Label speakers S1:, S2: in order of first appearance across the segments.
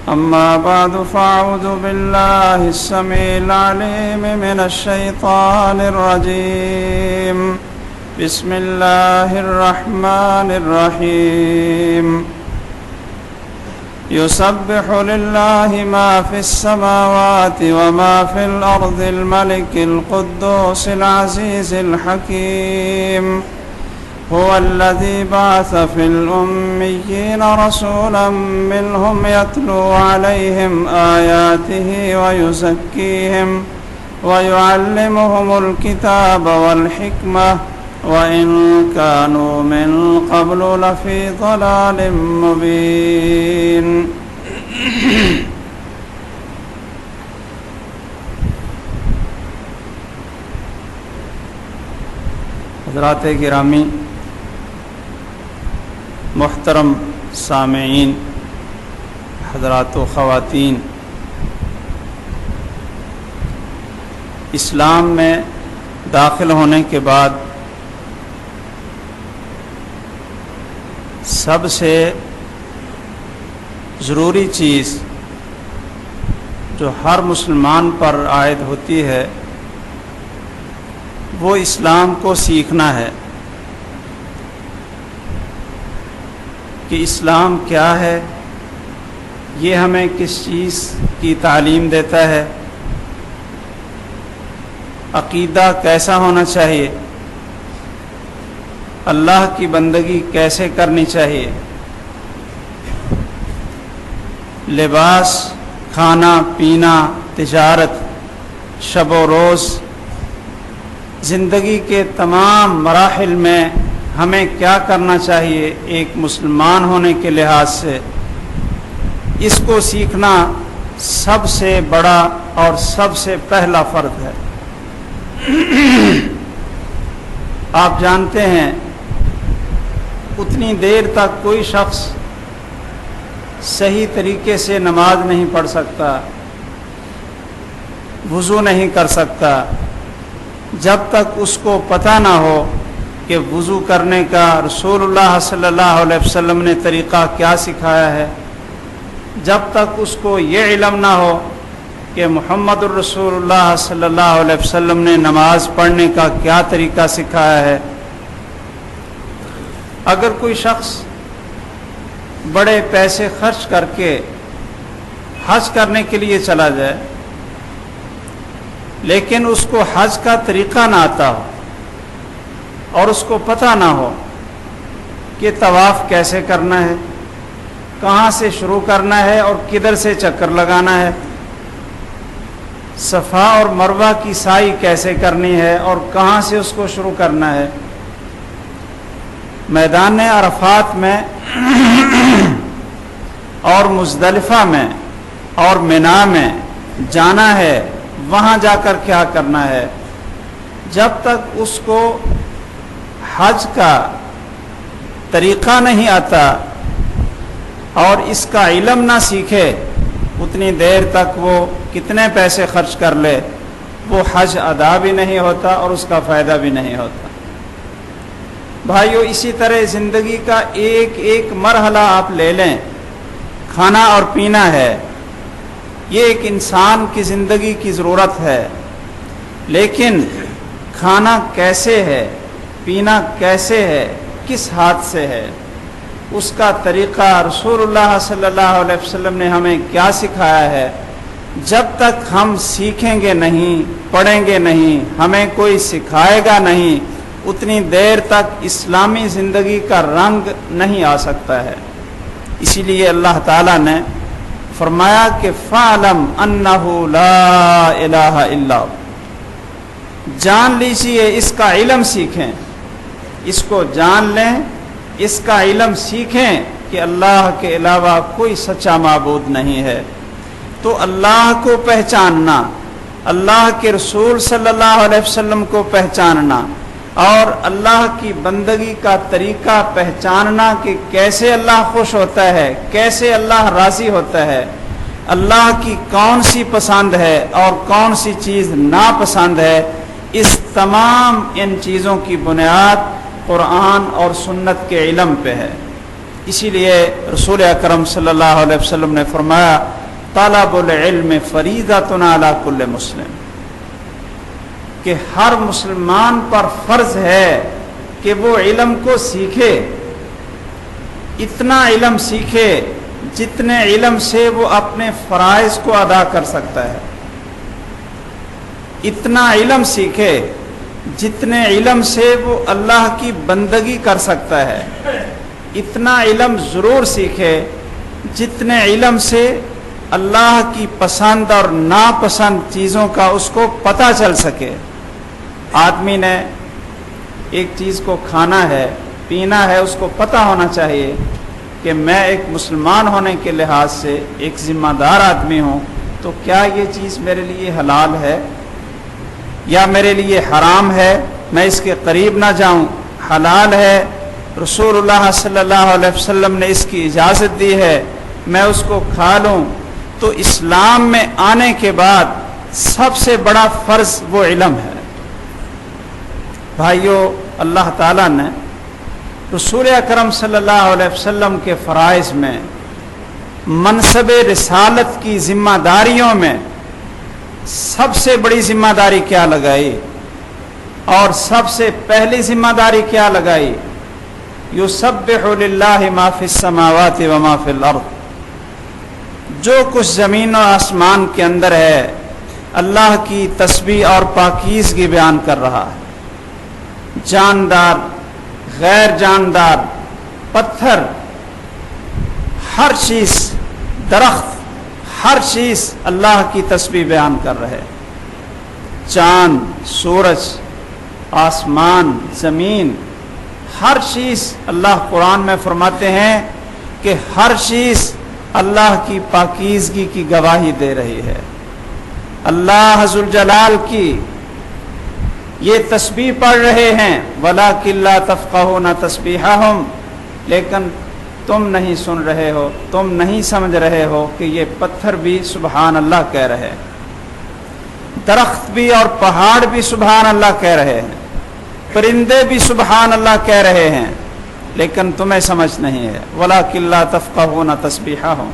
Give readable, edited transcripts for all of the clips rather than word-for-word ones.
S1: أما بعد فأعوذ بالله السميع العليم من الشيطان الرجيم. بسم الله الرحمن الرحيم. يسبح لله ما في السماوات وما في الأرض الملك القدوس العزيز الحكيم. هو الذي بعث في الأميين رسولا منهم يتلو عليهم آياته ويزكيهم ويعلمهم الكتاب والحكمة وإن كانوا من قبل لفي ضلال مبين. حضرات گرامی، محترم سامعین، حضرات و خواتین، اسلام میں داخل ہونے کے بعد سب سے ضروری چیز جو ہر مسلمان پر عائد ہوتی ہے وہ اسلام کو سیکھنا ہے کہ اسلام کیا ہے، یہ ہمیں کس چیز کی تعلیم دیتا ہے، عقیدہ کیسا ہونا چاہیے، اللہ کی بندگی کیسے کرنی چاہیے، لباس، کھانا پینا، تجارت، شب و روز، زندگی کے تمام مراحل میں ہمیں کیا کرنا چاہیے ایک مسلمان ہونے کے لحاظ سے، اس کو سیکھنا سب سے بڑا اور سب سے پہلا فرض ہے۔ آپ جانتے ہیں اتنی دیر تک کوئی شخص صحیح طریقے سے نماز نہیں پڑھ سکتا، وضو نہیں کر سکتا، جب تک اس کو پتہ نہ ہو کہ وضو کرنے کا رسول اللہ صلی اللہ علیہ وسلم نے طریقہ کیا سکھایا ہے، جب تک اس کو یہ علم نہ ہو کہ محمد الرسول اللہ صلی اللہ علیہ وسلم نے نماز پڑھنے کا کیا طریقہ سکھایا ہے۔ اگر کوئی شخص بڑے پیسے خرچ کر کے حج کرنے کے لیے چلا جائے لیکن اس کو حج کا طریقہ نہ آتا ہو اور اس کو پتہ نہ ہو کہ طواف کیسے کرنا ہے، کہاں سے شروع کرنا ہے اور کدھر سے چکر لگانا ہے، صفا اور مروہ کی سعی کیسے کرنی ہے اور کہاں سے اس کو شروع کرنا ہے، میدان عرفات میں اور مزدلفہ میں اور منا میں جانا ہے، وہاں جا کر کیا کرنا ہے، جب تک اس کو حج کا طریقہ نہیں آتا اور اس کا علم نہ سیکھے اتنی دیر تک وہ کتنے پیسے خرچ کر لے وہ حج ادا بھی نہیں ہوتا اور اس کا فائدہ بھی نہیں ہوتا۔ بھائیو، اسی طرح زندگی کا ایک ایک مرحلہ آپ لے لیں، کھانا اور پینا ہے، یہ ایک انسان کی زندگی کی ضرورت ہے، لیکن کھانا کیسے ہے، پینا کیسے ہے، کس ہاتھ سے ہے، اس کا طریقہ رسول اللہ صلی اللہ علیہ وسلم نے ہمیں کیا سکھایا ہے، جب تک ہم سیکھیں گے نہیں، پڑھیں گے نہیں، ہمیں کوئی سکھائے گا نہیں، اتنی دیر تک اسلامی زندگی کا رنگ نہیں آ سکتا ہے۔ اسی لیے اللہ تعالیٰ نے فرمایا کہ فَعْلَمْ أَنَّهُ لَا إِلَٰهَ إِلَّا هُوَ، جان لیجئے، اس کا علم سیکھیں، اس کو جان لیں، اس کا علم سیکھیں کہ اللہ کے علاوہ کوئی سچا معبود نہیں ہے۔ تو اللہ کو پہچاننا، اللہ کے رسول صلی اللہ علیہ وسلم کو پہچاننا اور اللہ کی بندگی کا طریقہ پہچاننا کہ کیسے اللہ خوش ہوتا ہے، کیسے اللہ راضی ہوتا ہے، اللہ کی کون سی پسند ہے اور کون سی چیز ناپسند ہے، اس تمام ان چیزوں کی بنیاد قرآن اور سنت کے علم پہ ہے۔ اسی لیے رسول اکرم صلی اللہ علیہ وسلم نے فرمایا طلب العلم فریضۃ علی کل مسلم، کہ ہر مسلمان پر فرض ہے کہ وہ علم کو سیکھے، اتنا علم سیکھے جتنے علم سے وہ اپنے فرائض کو ادا کر سکتا ہے، اتنا علم سیکھے جتنے علم سے وہ اللہ کی بندگی کر سکتا ہے، اتنا علم ضرور سیکھے جتنے علم سے اللہ کی پسند اور ناپسند چیزوں کا اس کو پتہ چل سکے۔ آدمی نے ایک چیز کو کھانا ہے، پینا ہے، اس کو پتہ ہونا چاہیے کہ میں ایک مسلمان ہونے کے لحاظ سے ایک ذمہ دار آدمی ہوں، تو کیا یہ چیز میرے لیے حلال ہے یا میرے لیے حرام ہے، میں اس کے قریب نہ جاؤں، حلال ہے، رسول اللہ صلی اللہ علیہ وسلم نے اس کی اجازت دی ہے، میں اس کو کھا لوں۔ تو اسلام میں آنے کے بعد سب سے بڑا فرض وہ علم ہے۔ بھائیو، اللہ تعالیٰ نے رسول اکرم صلی اللہ علیہ وسلم کے فرائض میں منصب رسالت کی ذمہ داریوں میں سب سے بڑی ذمہ داری کیا لگائی اور سب سے پہلی ذمہ داری کیا لگائی؟ یسبح للہ ما فی السماوات و ما فی الارض، جو کچھ زمین و آسمان کے اندر ہے اللہ کی تسبیح اور پاکیزگی بیان کر رہا ہے۔ جاندار، غیر جاندار، پتھر، ہر چیز، درخت، ہر چیز اللہ کی تسبیح بیان کر رہے، چاند، سورج، آسمان، زمین، ہر چیز اللہ قرآن میں فرماتے ہیں کہ ہر چیز اللہ کی پاکیزگی کی گواہی دے رہی ہے۔ اللہ ذوالجلال کی یہ تسبیح پڑھ رہے ہیں، وَلَٰكِن لَّا تَفْقَهُونَ تَسْبِيحَهُمْ، لیکن تم نہیں سن رہے ہو، تم نہیں سمجھ رہے ہو کہ یہ پتھر بھی سبحان اللہ کہہ رہے ہیں، درخت بھی اور پہاڑ بھی سبحان اللہ کہہ رہے ہیں، پرندے بھی سبحان اللہ کہہ رہے ہیں، لیکن تمہیں سمجھ نہیں ہے۔ وَلَٰكِن لَّا تَفْقَهُونَ تَسْبِيحَهُمْ،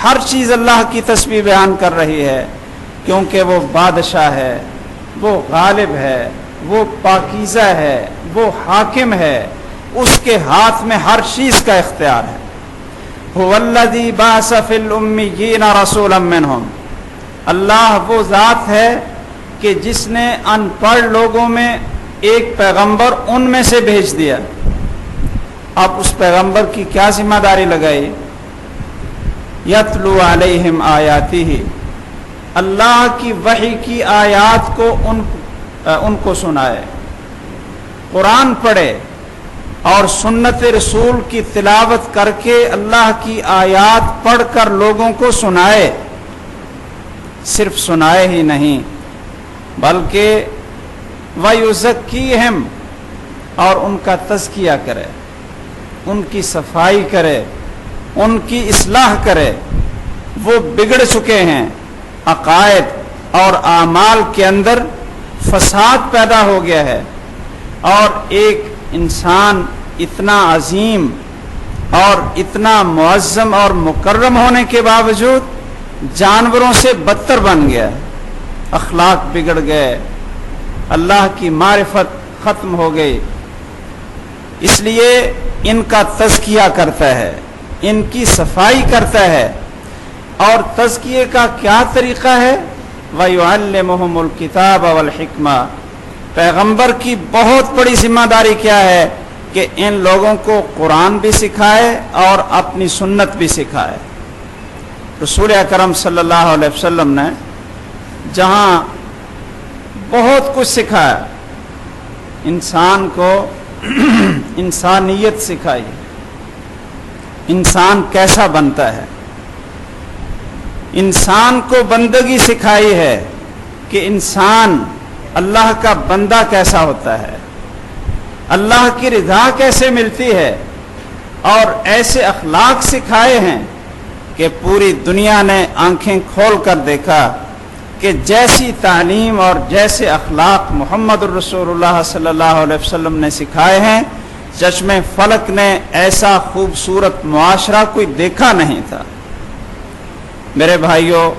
S1: ہر چیز اللہ کی تسبیح بیان کر رہی ہے، کیونکہ وہ بادشاہ ہے، وہ غالب ہے، وہ پاکیزہ ہے، وہ حاکم ہے، اس کے ہاتھ میں ہر چیز کا اختیار ہے۔ هُوَ الَّذِي بَعَثَ فِي الْأُمِّيِّينَ رَسُولًا مِّنْهُمْ، اللہ وہ ذات ہے کہ جس نے ان پڑھ لوگوں میں ایک پیغمبر ان میں سے بھیج دیا۔ اب اس پیغمبر کی کیا ذمہ داری لگائی؟ یتلو علیہم آیاتہ، اللہ کی وحی کی آیات کو ان کو سنائے، قرآن پڑھے اور سنت رسول کی تلاوت کر کے اللہ کی آیات پڑھ کر لوگوں کو سنائے۔ صرف سنائے ہی نہیں بلکہ وَيُزَكِّيهِمْ، اور ان کا تزکیہ کرے، ان کی صفائی کرے، ان کی اصلاح کرے۔ وہ بگڑ چکے ہیں، عقائد اور اعمال کے اندر فساد پیدا ہو گیا ہے، اور ایک انسان اتنا عظیم اور اتنا معظم اور مکرم ہونے کے باوجود جانوروں سے بدتر بن گیا، اخلاق بگڑ گئے، اللہ کی معرفت ختم ہو گئی۔ اس لیے ان کا تزکیہ کرتا ہے، ان کی صفائی کرتا ہے، اور تزکیے کا کیا طریقہ ہے؟ وَيُعَلِّمُهُمُ الْكِتَابَ وَالْحِكْمَةَ، پیغمبر کی بہت بڑی ذمہ داری کیا ہے کہ ان لوگوں کو قرآن بھی سکھائے اور اپنی سنت بھی سکھائے۔ رسول اکرم صلی اللہ علیہ وسلم نے جہاں بہت کچھ سکھایا، انسان کو انسانیت سکھائی، انسان کیسا بنتا ہے، انسان کو بندگی سکھائی ہے کہ انسان اللہ کا بندہ کیسا ہوتا ہے، اللہ کی رضا کیسے ملتی ہے، اور ایسے اخلاق سکھائے ہیں کہ پوری دنیا نے آنکھیں کھول کر دیکھا کہ جیسی تعلیم اور جیسے اخلاق محمد الرسول اللہ صلی اللہ علیہ وسلم نے سکھائے ہیں، چشم فلک نے ایسا خوبصورت معاشرہ کوئی دیکھا نہیں تھا۔ میرے بھائیوں،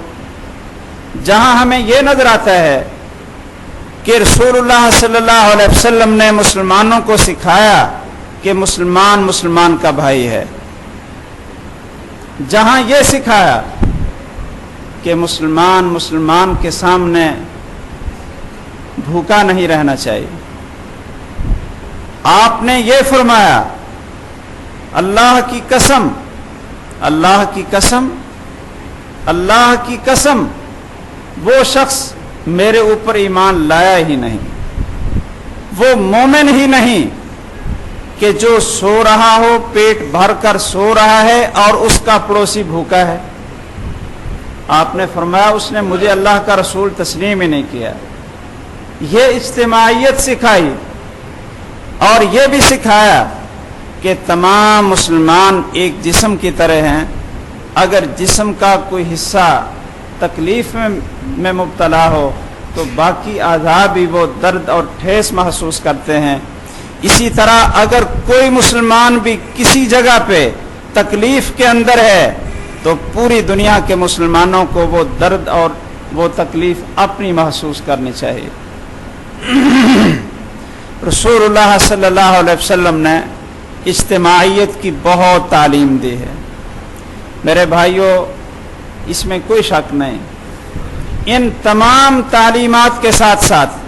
S1: جہاں ہمیں یہ نظر آتا ہے کہ رسول اللہ صلی اللہ علیہ وسلم نے مسلمانوں کو سکھایا کہ مسلمان مسلمان کا بھائی ہے، جہاں یہ سکھایا کہ مسلمان مسلمان کے سامنے بھوکا نہیں رہنا چاہیے، آپ نے یہ فرمایا اللہ کی قسم، اللہ کی قسم، اللہ کی قسم، وہ شخص میرے اوپر ایمان لایا ہی نہیں، وہ مومن ہی نہیں کہ جو سو رہا ہو، پیٹ بھر کر سو رہا ہے اور اس کا پڑوسی بھوکا ہے۔ آپ نے فرمایا اس نے مجھے اللہ کا رسول تسلیم ہی نہیں کیا۔ یہ اجتماعیت سکھائی اور یہ بھی سکھایا کہ تمام مسلمان ایک جسم کی طرح ہیں، اگر جسم کا کوئی حصہ تکلیف میں مبتلا ہو تو باقی اعضاء بھی وہ درد اور ٹھیس محسوس کرتے ہیں۔ اسی طرح اگر کوئی مسلمان بھی کسی جگہ پہ تکلیف کے اندر ہے تو پوری دنیا کے مسلمانوں کو وہ درد اور وہ تکلیف اپنی محسوس کرنی چاہیے۔ رسول اللہ صلی اللہ علیہ وسلم نے اجتماعیت کی بہت تعلیم دی ہے۔ میرے بھائیوں، اس میں کوئی شک نہیں، ان تمام تعلیمات کے ساتھ ساتھ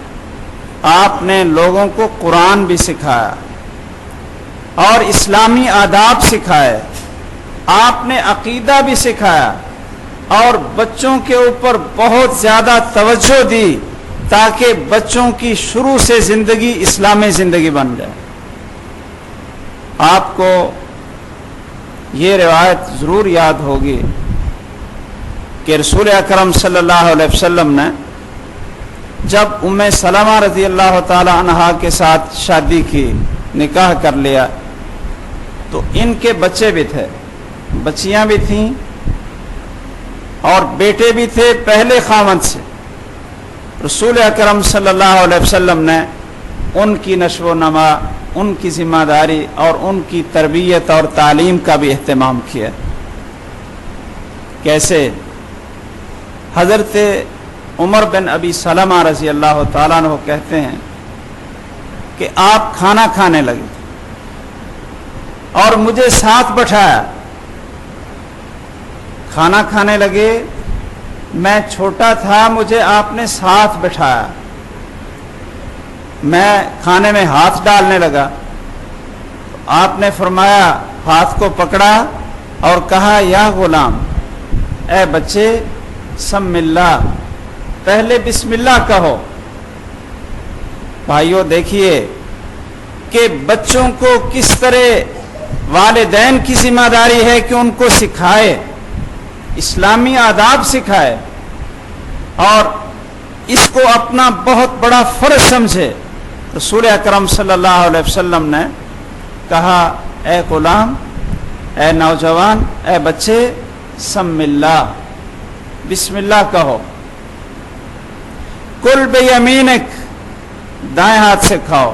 S1: آپ نے لوگوں کو قرآن بھی سکھایا اور اسلامی آداب سکھائے، آپ نے عقیدہ بھی سکھایا اور بچوں کے اوپر بہت زیادہ توجہ دی تاکہ بچوں کی شروع سے زندگی اسلامی زندگی بن جائے۔ آپ کو یہ روایت ضرور یاد ہوگی کہ رسول اکرم صلی اللہ علیہ وسلم نے جب ام سلمہ رضی اللہ تعالی عنہا کے ساتھ شادی کی، نکاح کر لیا، تو ان کے بچے بھی تھے، بچیاں بھی تھیں اور بیٹے بھی تھے پہلے خاوند سے۔ رسول اکرم صلی اللہ علیہ وسلم نے ان کی نشو و نما، ان کی ذمہ داری اور ان کی تربیت اور تعلیم کا بھی اہتمام کیا۔ کیسے؟ حضرت عمر بن ابی سلمہ رضی اللہ تعالیٰ عنہ کہتے ہیں کہ آپ کھانا کھانے لگے اور مجھے ساتھ بٹھایا، کھانا کھانے لگے، میں چھوٹا تھا، مجھے آپ نے ساتھ بٹھایا، میں کھانے میں ہاتھ ڈالنے لگا، آپ نے فرمایا، ہاتھ کو پکڑا اور کہا یا غلام، اے بچے، سم اللہ، پہلے بسم اللہ کہو۔ بھائیو دیکھیے کہ بچوں کو کس طرح والدین کی ذمہ داری ہے کہ ان کو سکھائے، اسلامی آداب سکھائے اور اس کو اپنا بہت بڑا فرض سمجھے۔ رسول اکرم صلی اللہ علیہ وسلم نے کہا، اے غلام، اے نوجوان، اے بچے، سم اللہ، بسم اللہ کہو۔ کل بیمینک، دائیں ہاتھ سے کھاؤ،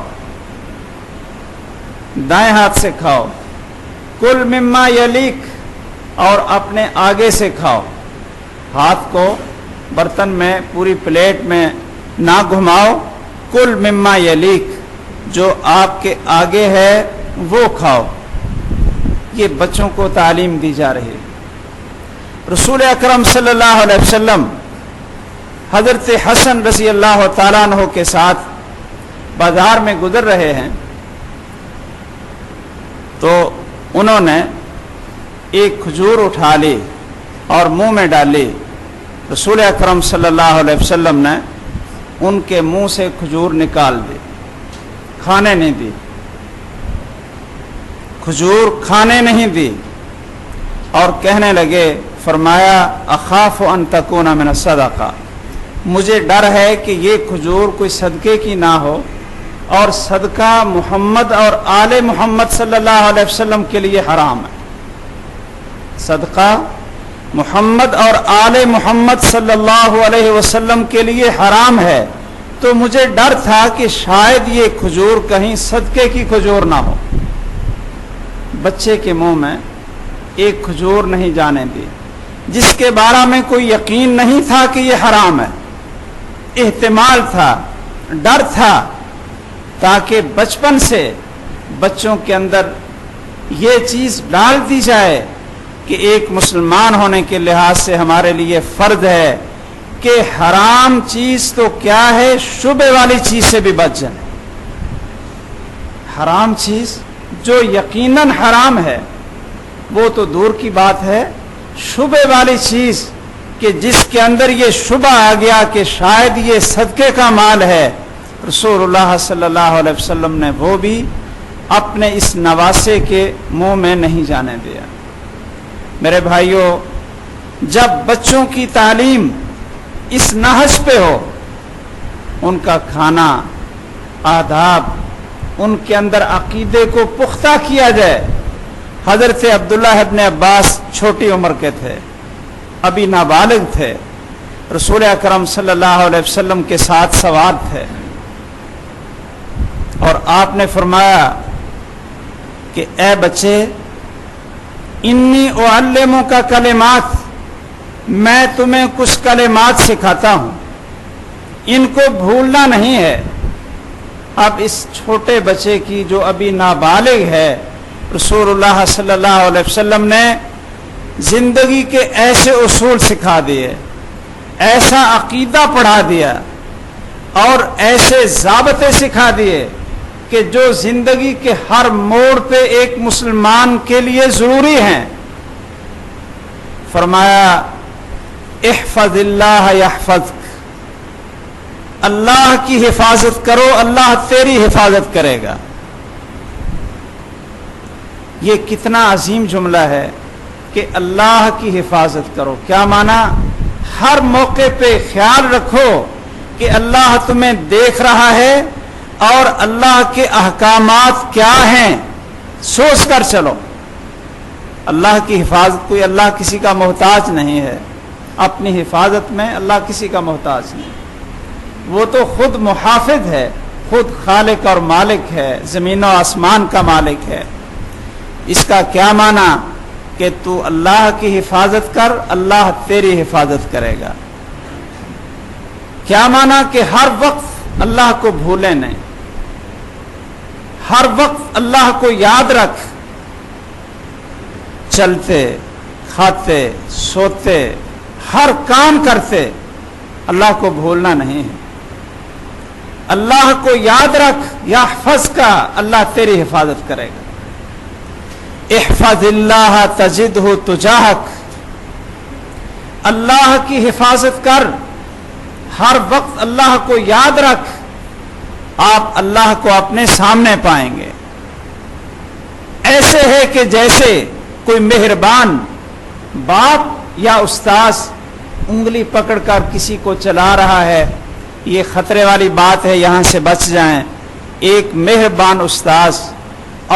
S1: دائیں ہاتھ سے کھاؤ۔ کل مما یلیک، اور اپنے آگے سے کھاؤ، ہاتھ کو برتن میں پوری پلیٹ میں نہ گھماؤ۔ کل مما یلیک، جو آپ کے آگے ہے وہ کھاؤ۔ یہ بچوں کو تعلیم دی جا رہی ہے۔ رسول اکرم صلی اللہ علیہ وسلم حضرت حسن رضی اللہ تعالیٰ عنہ کے ساتھ بازار میں گزر رہے ہیں تو انہوں نے ایک کھجور اٹھا لی اور منہ میں ڈالی۔ رسول اکرم صلی اللہ علیہ وسلم نے ان کے منہ سے کھجور نکال دی، کھانے نہیں دی، کھجور کھانے نہیں دی، اور کہنے لگے، فرمایا اخاف ان تکون من الصدقہ، مجھے ڈر ہے کہ یہ کھجور کوئی صدقے کی نہ ہو، اور صدقہ محمد اور آل محمد صلی اللہ علیہ وسلم کے لیے حرام ہے۔ صدقہ محمد اور آل محمد صلی اللہ علیہ وسلم کے لیے حرام ہے، تو مجھے ڈر تھا کہ شاید یہ کھجور کہیں صدقے کی کھجور نہ ہو۔ بچے کے منہ میں ایک کھجور نہیں جانے دی، جس کے بارے میں کوئی یقین نہیں تھا کہ یہ حرام ہے، احتمال تھا، ڈر تھا، تاکہ بچپن سے بچوں کے اندر یہ چیز ڈال دی جائے کہ ایک مسلمان ہونے کے لحاظ سے ہمارے لیے فرض ہے کہ حرام چیز تو کیا ہے، شبہ والی چیز سے بھی بچ جائیں۔ حرام چیز جو یقیناً حرام ہے وہ تو دور کی بات ہے، شبہ والی چیز کہ جس کے اندر یہ شبہ آ گیا کہ شاید یہ صدقے کا مال ہے، رسول اللہ صلی اللہ علیہ وسلم نے وہ بھی اپنے اس نواسے کے منہ میں نہیں جانے دیا۔ میرے بھائیوں، جب بچوں کی تعلیم اس نہج پہ ہو، ان کا کھانا، آداب، ان کے اندر عقیدے کو پختہ کیا جائے۔ حضرت عبداللہ ابن عباس چھوٹی عمر کے تھے، ابھی نابالغ تھے، رسول اکرم صلی اللہ علیہ وسلم کے ساتھ سوار تھے، اور آپ نے فرمایا کہ اے بچے، انی اعلمک کلمات، میں تمہیں کچھ کلمات سکھاتا ہوں، ان کو بھولنا نہیں ہے۔ اب اس چھوٹے بچے کی جو ابھی نابالغ ہے، رسول اللہ صلی اللہ علیہ وسلم نے زندگی کے ایسے اصول سکھا دیے، ایسا عقیدہ پڑھا دیا اور ایسے ضابطے سکھا دیے کہ جو زندگی کے ہر موڑ پہ ایک مسلمان کے لیے ضروری ہیں۔ فرمایا احفظ اللہ یحفظک، اللہ کی حفاظت کرو، اللہ تیری حفاظت کرے گا۔ یہ کتنا عظیم جملہ ہے کہ اللہ کی حفاظت کرو۔ کیا معنی؟ ہر موقع پہ خیال رکھو کہ اللہ تمہیں دیکھ رہا ہے اور اللہ کے احکامات کیا ہیں، سوچ کر چلو۔ اللہ کی حفاظت، کوئی اللہ کسی کا محتاج نہیں ہے، اپنی حفاظت میں اللہ کسی کا محتاج نہیں، وہ تو خود محافظ ہے، خود خالق اور مالک ہے، زمین و آسمان کا مالک ہے۔ اس کا کیا معنی کہ تو اللہ کی حفاظت کر، اللہ تیری حفاظت کرے گا۔ کیا معنی کہ ہر وقت اللہ کو بھولے نہیں، ہر وقت اللہ کو یاد رکھ، چلتے، کھاتے، سوتے، ہر کام کرتے اللہ کو بھولنا نہیں ہے۔ اللہ کو یاد رکھ، یحفظ کا، اللہ تیری حفاظت کرے گا۔ احفظ اللہ تجدہ تجاہک، اللہ کی حفاظت کر، ہر وقت اللہ کو یاد رکھ، آپ اللہ کو اپنے سامنے پائیں گے۔ ایسے ہے کہ جیسے کوئی مہربان باپ یا استاذ انگلی پکڑ کر کسی کو چلا رہا ہے، یہ خطرے والی بات ہے، یہاں سے بچ جائیں۔ ایک مہربان استاذ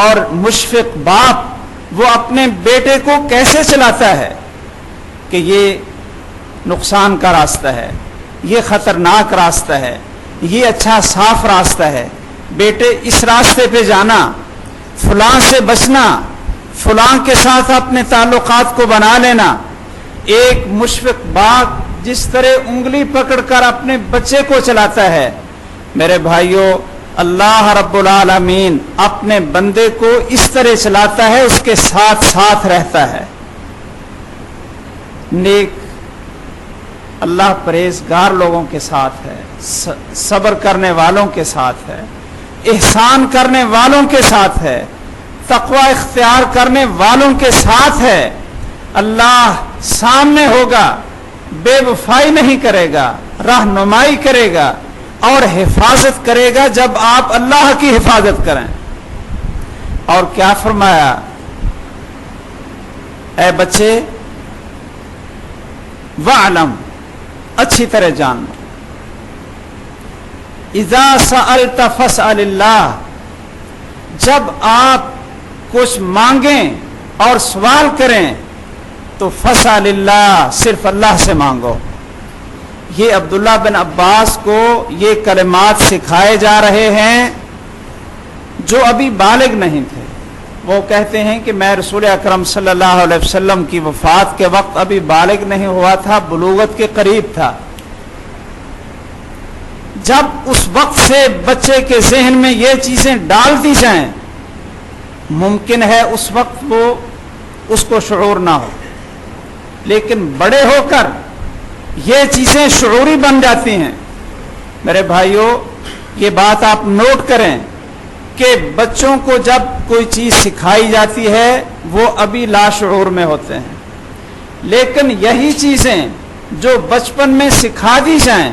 S1: اور مشفق باپ وہ اپنے بیٹے کو کیسے چلاتا ہے کہ یہ نقصان کا راستہ ہے، یہ خطرناک راستہ ہے، یہ اچھا صاف راستہ ہے، بیٹے اس راستے پہ جانا، فلاں سے بچنا، فلاں کے ساتھ اپنے تعلقات کو بنا لینا۔ ایک مشفق باپ جس طرح انگلی پکڑ کر اپنے بچے کو چلاتا ہے، میرے بھائیوں، اللہ رب العالمین اپنے بندے کو اس طرح چلاتا ہے، اس کے ساتھ ساتھ رہتا ہے۔ نیک اللہ پرہیزگار لوگوں کے ساتھ ہے، صبر کرنے والوں کے ساتھ ہے، احسان کرنے والوں کے ساتھ ہے، تقوی اختیار کرنے والوں کے ساتھ ہے۔ اللہ سامنے ہوگا، بے وفائی نہیں کرے گا، رہنمائی کرے گا اور حفاظت کرے گا جب آپ اللہ کی حفاظت کریں۔ اور کیا فرمایا؟ اے بچے، وَاعْلَمْ، اچھی طرح جان لو، اذا سألت فاسأل اللہ، جب آپ کچھ مانگیں اور سوال کریں تو فاسأل اللہ، صرف اللہ سے مانگو۔ یہ عبداللہ بن عباس کو یہ کلمات سکھائے جا رہے ہیں جو ابھی بالغ نہیں تھے، وہ کہتے ہیں کہ میں رسول اکرم صلی اللہ علیہ وسلم کی وفات کے وقت ابھی بالغ نہیں ہوا تھا، بلوغت کے قریب تھا۔ جب اس وقت سے بچے کے ذہن میں یہ چیزیں ڈال دی جائیں، ممکن ہے اس وقت وہ اس کو شعور نہ ہو، لیکن بڑے ہو کر یہ چیزیں شعوری بن جاتی ہیں۔ میرے بھائیوں، یہ بات آپ نوٹ کریں کہ بچوں کو جب کوئی چیز سکھائی جاتی ہے وہ ابھی لاشعور میں ہوتے ہیں، لیکن یہی چیزیں جو بچپن میں سکھا دی جائیں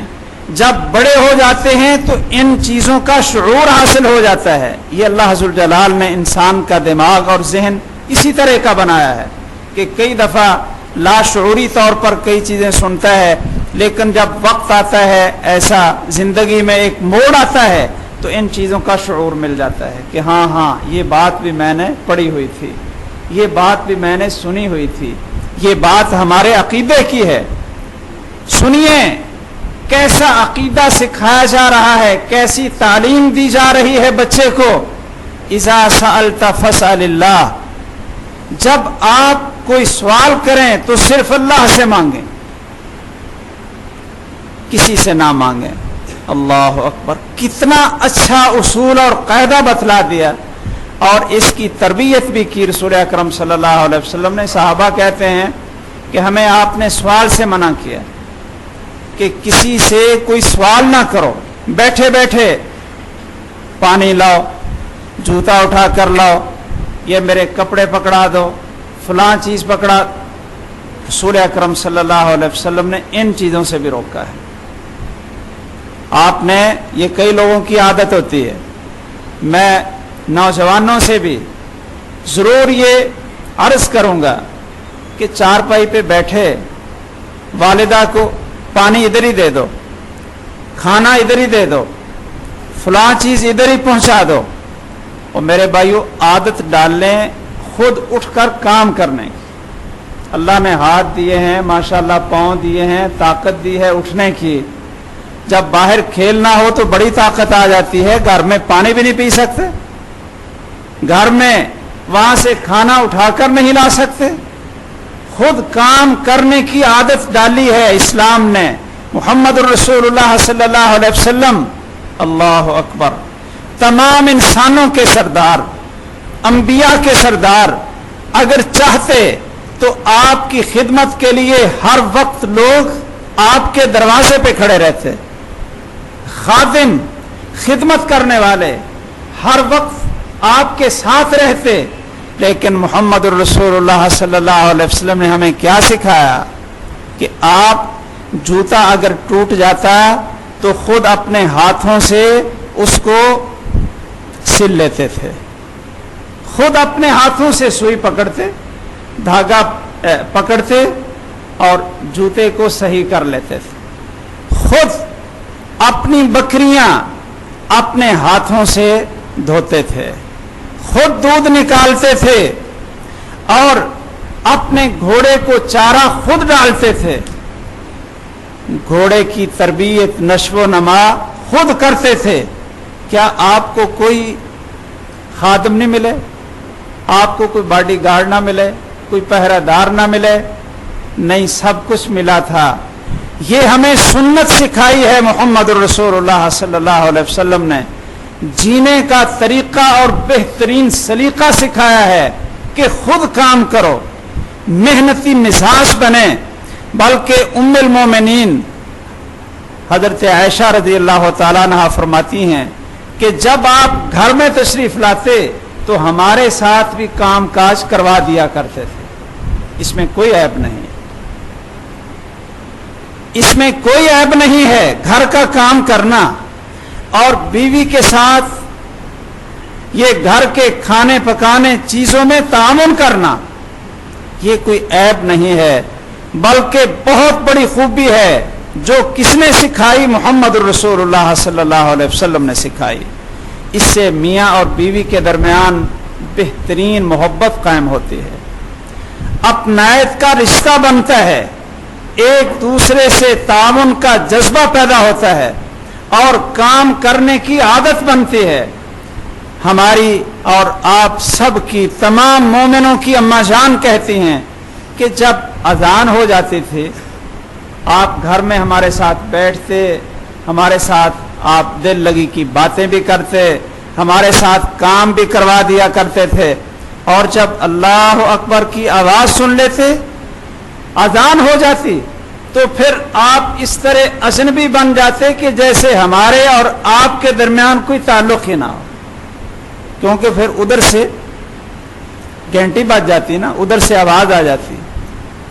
S1: جب بڑے ہو جاتے ہیں تو ان چیزوں کا شعور حاصل ہو جاتا ہے۔ یہ اللہ ذوالجلال نے انسان کا دماغ اور ذہن اسی طرح کا بنایا ہے کہ کئی دفعہ لاشعوری طور پر کئی چیزیں سنتا ہے، لیکن جب وقت آتا ہے، ایسا زندگی میں ایک موڑ آتا ہے تو ان چیزوں کا شعور مل جاتا ہے کہ ہاں یہ بات بھی میں نے پڑھی ہوئی تھی، یہ بات بھی میں نے سنی ہوئی تھی، یہ بات ہمارے عقیدے کی ہے۔ سنیے کیسا عقیدہ سکھایا جا رہا ہے، کیسی تعلیم دی جا رہی ہے بچے کو۔ اذا سألت فاسأل اللہ، جب آپ کوئی سوال کریں تو صرف اللہ سے مانگیں، کسی سے نہ مانگیں۔ اللہ اکبر، کتنا اچھا اصول اور قاعدہ بتلا دیا، اور اس کی تربیت بھی کی رسول اکرم صلی اللہ علیہ وسلم نے۔ صحابہ کہتے ہیں کہ ہمیں آپ نے سوال سے منع کیا کہ کسی سے کوئی سوال نہ کرو، بیٹھے بیٹھے پانی لاؤ، جوتا اٹھا کر لاؤ، یہ میرے کپڑے پکڑا دو، فلاں چیز پکڑا۔ رسول اکرم صلی اللہ علیہ وسلم نے ان چیزوں سے بھی روکا ہے۔ آپ نے، یہ کئی لوگوں کی عادت ہوتی ہے، میں نوجوانوں سے بھی ضرور یہ عرض کروں گا کہ چارپائی پہ بیٹھے والدہ کو پانی ادھر ہی دے دو، کھانا ادھر ہی دے دو، فلاں چیز ادھر ہی پہنچا دو، اور میرے بھائیو عادت ڈال لیں خود اٹھ کر کام کرنے کی۔ اللہ نے ہاتھ دیے ہیں، ماشاءاللہ پاؤں دیے ہیں، طاقت دی ہے اٹھنے کی۔ جب باہر کھیلنا ہو تو بڑی طاقت آ جاتی ہے، گھر میں پانی بھی نہیں پی سکتے، گھر میں وہاں سے کھانا اٹھا کر نہیں لا سکتے۔ خود کام کرنے کی عادت ڈالی ہے اسلام نے، محمد الرسول اللہ صلی اللہ علیہ وسلم۔ اللہ اکبر، تمام انسانوں کے سردار، انبیاء کے سردار، اگر چاہتے تو آپ کی خدمت کے لیے ہر وقت لوگ آپ کے دروازے پہ کھڑے رہتے، خادم، خدمت کرنے والے ہر وقت آپ کے ساتھ رہتے، لیکن محمد الرسول اللہ صلی اللہ علیہ وسلم نے ہمیں کیا سکھایا کہ آپ جوتا اگر ٹوٹ جاتا تو خود اپنے ہاتھوں سے اس کو سل لیتے تھے، خود اپنے ہاتھوں سے سوئی پکڑتے، دھاگا پکڑتے اور جوتے کو صحیح کر لیتے تھے، خود اپنی بکریاں اپنے ہاتھوں سے دھوتے تھے، خود دودھ نکالتے تھے، اور اپنے گھوڑے کو چارہ خود ڈالتے تھے، گھوڑے کی تربیت، نشو و نما خود کرتے تھے۔ کیا آپ کو کوئی خادم نہیں ملے؟ آپ کو کوئی باڈی گارڈ نہ ملے، کوئی پہرہ دار نہ ملے؟ نہیں، سب کچھ ملا تھا۔ یہ ہمیں سنت سکھائی ہے محمد الرسول اللہ صلی اللہ علیہ وسلم نے، جینے کا طریقہ اور بہترین سلیقہ سکھایا ہے کہ خود کام کرو، محنتی مزاج بنے۔ بلکہ ام المومنین حضرت عائشہ رضی اللہ تعالیٰ عنہا فرماتی ہیں کہ جب آپ گھر میں تشریف لاتے تو ہمارے ساتھ بھی کام کاج کروا دیا کرتے تھے، اس میں کوئی عیب نہیں، اس میں کوئی عیب نہیں ہے گھر کا کام کرنا اور بیوی کے ساتھ یہ گھر کے کھانے پکانے چیزوں میں تعاون کرنا، یہ کوئی عیب نہیں ہے، بلکہ بہت بڑی خوبی ہے جو کس نے سکھائی؟ محمد الرسول اللہ صلی اللہ علیہ وسلم نے سکھائی۔ اس سے میاں اور بیوی کے درمیان بہترین محبت قائم ہوتی ہے، اپنائیت کا رشتہ بنتا ہے، ایک دوسرے سے تعاون کا جذبہ پیدا ہوتا ہے اور کام کرنے کی عادت بنتی ہے۔ ہماری اور آپ سب کی تمام مومنوں کی اماں جان کہتی ہیں کہ جب اذان ہو جاتی تھی آپ گھر میں ہمارے ساتھ بیٹھتے، ہمارے ساتھ آپ دل لگی کی باتیں بھی کرتے، ہمارے ساتھ کام بھی کروا دیا کرتے تھے، اور جب اللہ اکبر کی آواز سن لیتے، اذان ہو جاتی، تو پھر آپ اس طرح اجنبی بن جاتے کہ جیسے ہمارے اور آپ کے درمیان کوئی تعلق ہی نہ ہو، کیونکہ پھر ادھر سے گھنٹی بج جاتی نا، ادھر سے آواز آ جاتی،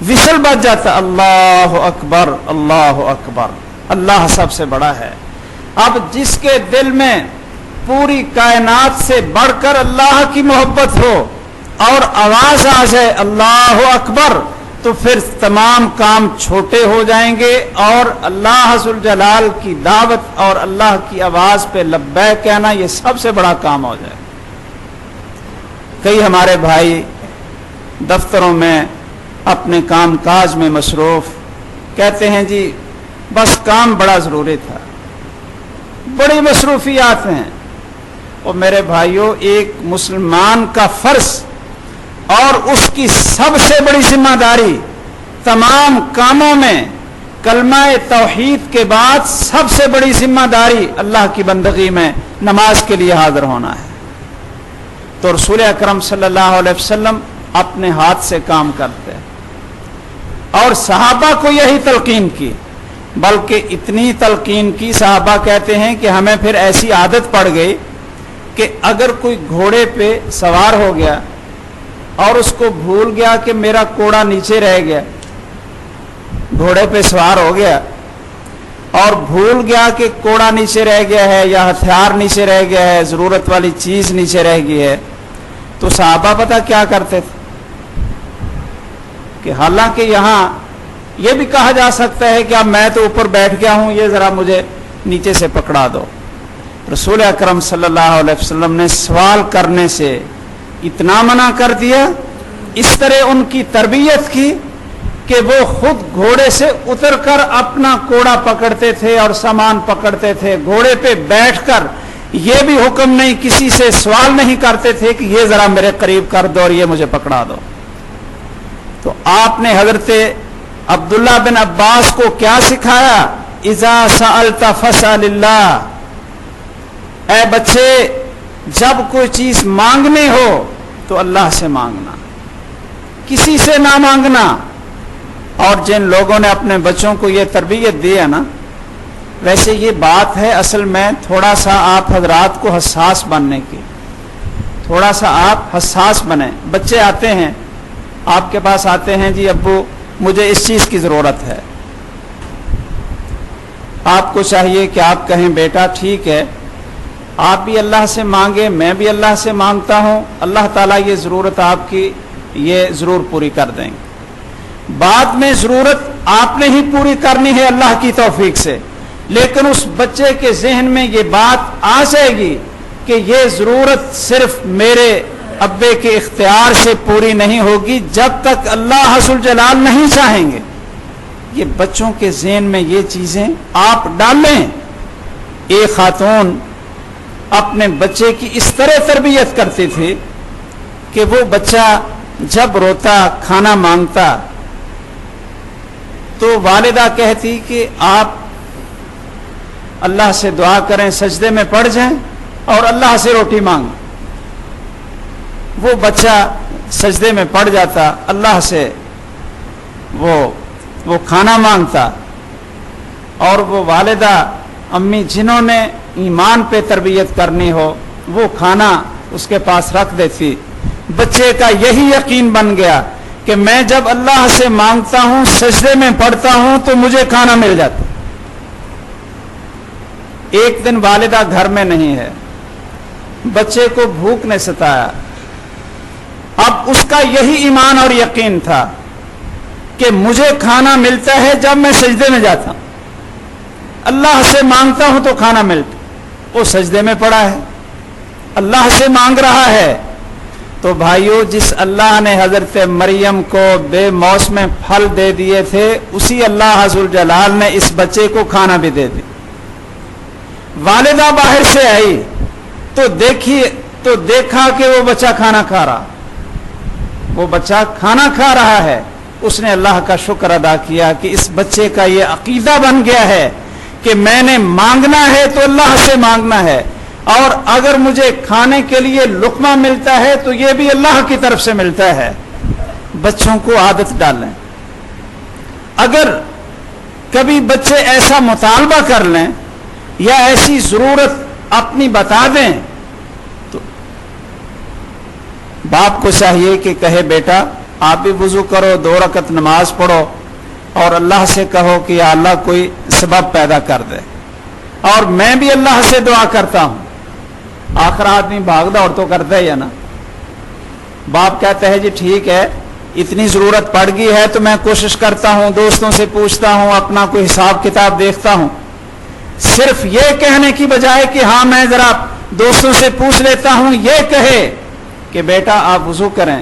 S1: وسل بج جاتا، اللہ اکبر اللہ اکبر، اللہ سب سے بڑا ہے۔ اب جس کے دل میں پوری کائنات سے بڑھ کر اللہ کی محبت ہو اور آواز آ جائے اللہ اکبر، تو پھر تمام کام چھوٹے ہو جائیں گے اور اللہ ذوالجلال کی دعوت اور اللہ کی آواز پہ لبیک کہنا یہ سب سے بڑا کام ہو جائے۔ کئی ہمارے بھائی دفتروں میں اپنے کام کاج میں مصروف، کہتے ہیں جی بس کام بڑا ضروری تھا، بڑی مصروفیات ہیں۔ اور میرے بھائیوں، ایک مسلمان کا فرض اور اس کی سب سے بڑی ذمہ داری تمام کاموں میں کلمہ توحید کے بعد سب سے بڑی ذمہ داری اللہ کی بندگی میں نماز کے لیے حاضر ہونا ہے۔ تو رسول اکرم صلی اللہ علیہ وسلم اپنے ہاتھ سے کام کرتے اور صحابہ کو یہی تلقین کی، بلکہ اتنی تلقین کی صحابہ کہتے ہیں کہ ہمیں پھر ایسی عادت پڑ گئی کہ اگر کوئی گھوڑے پہ سوار ہو گیا اور اس کو بھول گیا کہ میرا کوڑا نیچے رہ گیا، گھوڑے پہ سوار ہو گیا اور بھول گیا کہ کوڑا نیچے رہ گیا ہے یا ہتھیار نیچے رہ گیا ہے، ضرورت والی چیز نیچے رہ گئی ہے، تو صحابہ پتہ کیا کرتے تھے کہ حالانکہ یہاں یہ بھی کہا جا سکتا ہے کہ اب میں تو اوپر بیٹھ گیا ہوں، یہ ذرا مجھے نیچے سے پکڑا دو، رسول اکرم صلی اللہ علیہ وسلم نے سوال کرنے سے اتنا منع کر دیا، اس طرح ان کی تربیت کی کہ وہ خود گھوڑے سے اتر کر اپنا کوڑا پکڑتے تھے اور سامان پکڑتے تھے، گھوڑے پہ بیٹھ کر یہ بھی حکم نہیں، کسی سے سوال نہیں کرتے تھے کہ یہ ذرا میرے قریب کر دو اور یہ مجھے پکڑا دو۔ تو آپ نے حضرت عبداللہ بن عباس کو کیا سکھایا؟ اذا سألت فاسأل اللہ، اے بچے جب کوئی چیز مانگنی ہو تو اللہ سے مانگنا، کسی سے نہ مانگنا۔ اور جن لوگوں نے اپنے بچوں کو یہ تربیت دی ہے نا، ویسے یہ بات ہے اصل میں تھوڑا سا آپ حضرات کو حساس بننے کی، تھوڑا سا آپ حساس بنیں۔ بچے آتے ہیں آپ کے پاس، آتے ہیں جی ابو مجھے اس چیز کی ضرورت ہے، آپ کو چاہیے کہ آپ کہیں بیٹا ٹھیک ہے، آپ بھی اللہ سے مانگے، میں بھی اللہ سے مانگتا ہوں، اللہ تعالیٰ یہ ضرورت آپ کی یہ ضرور پوری کر دیں گے۔ بعد میں ضرورت آپ نے ہی پوری کرنی ہے اللہ کی توفیق سے، لیکن اس بچے کے ذہن میں یہ بات آ جائے گی کہ یہ ضرورت صرف میرے ابے کے اختیار سے پوری نہیں ہوگی جب تک اللہ ذوالجلال نہیں چاہیں گے۔ یہ بچوں کے ذہن میں یہ چیزیں آپ ڈالیں۔ ایک خاتون اپنے بچے کی اس طرح تربیت کرتی تھی کہ وہ بچہ جب روتا، کھانا مانگتا، تو والدہ کہتی کہ آپ اللہ سے دعا کریں، سجدے میں پڑ جائیں اور اللہ سے روٹی مانگیں۔ وہ بچہ سجدے میں پڑ جاتا، اللہ سے وہ کھانا مانگتا، اور وہ والدہ امی جنہوں نے ایمان پہ تربیت کرنی ہو وہ کھانا اس کے پاس رکھ دیتی۔ بچے کا یہی یقین بن گیا کہ میں جب اللہ سے مانگتا ہوں، سجدے میں پڑھتا ہوں تو مجھے کھانا مل جاتا۔ ایک دن والدہ گھر میں نہیں ہے، بچے کو بھوک نے ستایا، اب اس کا یہی ایمان اور یقین تھا کہ مجھے کھانا ملتا ہے جب میں سجدے میں جاتا ہوں، اللہ سے مانگتا ہوں تو کھانا ملتا۔ وہ سجدے میں پڑا ہے، اللہ سے مانگ رہا ہے۔ تو بھائیو، جس اللہ نے حضرت مریم کو بے موسم پھل دے دیے تھے، اسی اللہ ذوالجلال نے اس بچے کو کھانا بھی دے دی۔ والدہ باہر سے آئی تو دیکھی تو دیکھا کہ وہ بچہ کھانا کھا رہا، وہ بچہ کھانا کھا رہا ہے، اس نے اللہ کا شکر ادا کیا کہ اس بچے کا یہ عقیدہ بن گیا ہے کہ میں نے مانگنا ہے تو اللہ سے مانگنا ہے، اور اگر مجھے کھانے کے لیے لقمہ ملتا ہے تو یہ بھی اللہ کی طرف سے ملتا ہے۔ بچوں کو عادت ڈالیں۔ اگر کبھی بچے ایسا مطالبہ کر لیں یا ایسی ضرورت اپنی بتا دیں تو باپ کو چاہیے کہ کہے بیٹا آپ بھی وضو کرو، 2 رکعت نماز پڑھو اور اللہ سے کہو کہ یا اللہ کوئی سبب پیدا کر دے، اور میں بھی اللہ سے دعا کرتا ہوں۔ آخر آدمی بھاگ دوڑ تو کرتا ہے یا نا۔ باپ کہتا ہے جی ٹھیک ہے، اتنی ضرورت پڑ گئی ہے تو میں کوشش کرتا ہوں، دوستوں سے پوچھتا ہوں، اپنا کوئی حساب کتاب دیکھتا ہوں۔ صرف یہ کہنے کی بجائے کہ ہاں میں ذرا دوستوں سے پوچھ لیتا ہوں، یہ کہے کہ بیٹا آپ وضو کریں،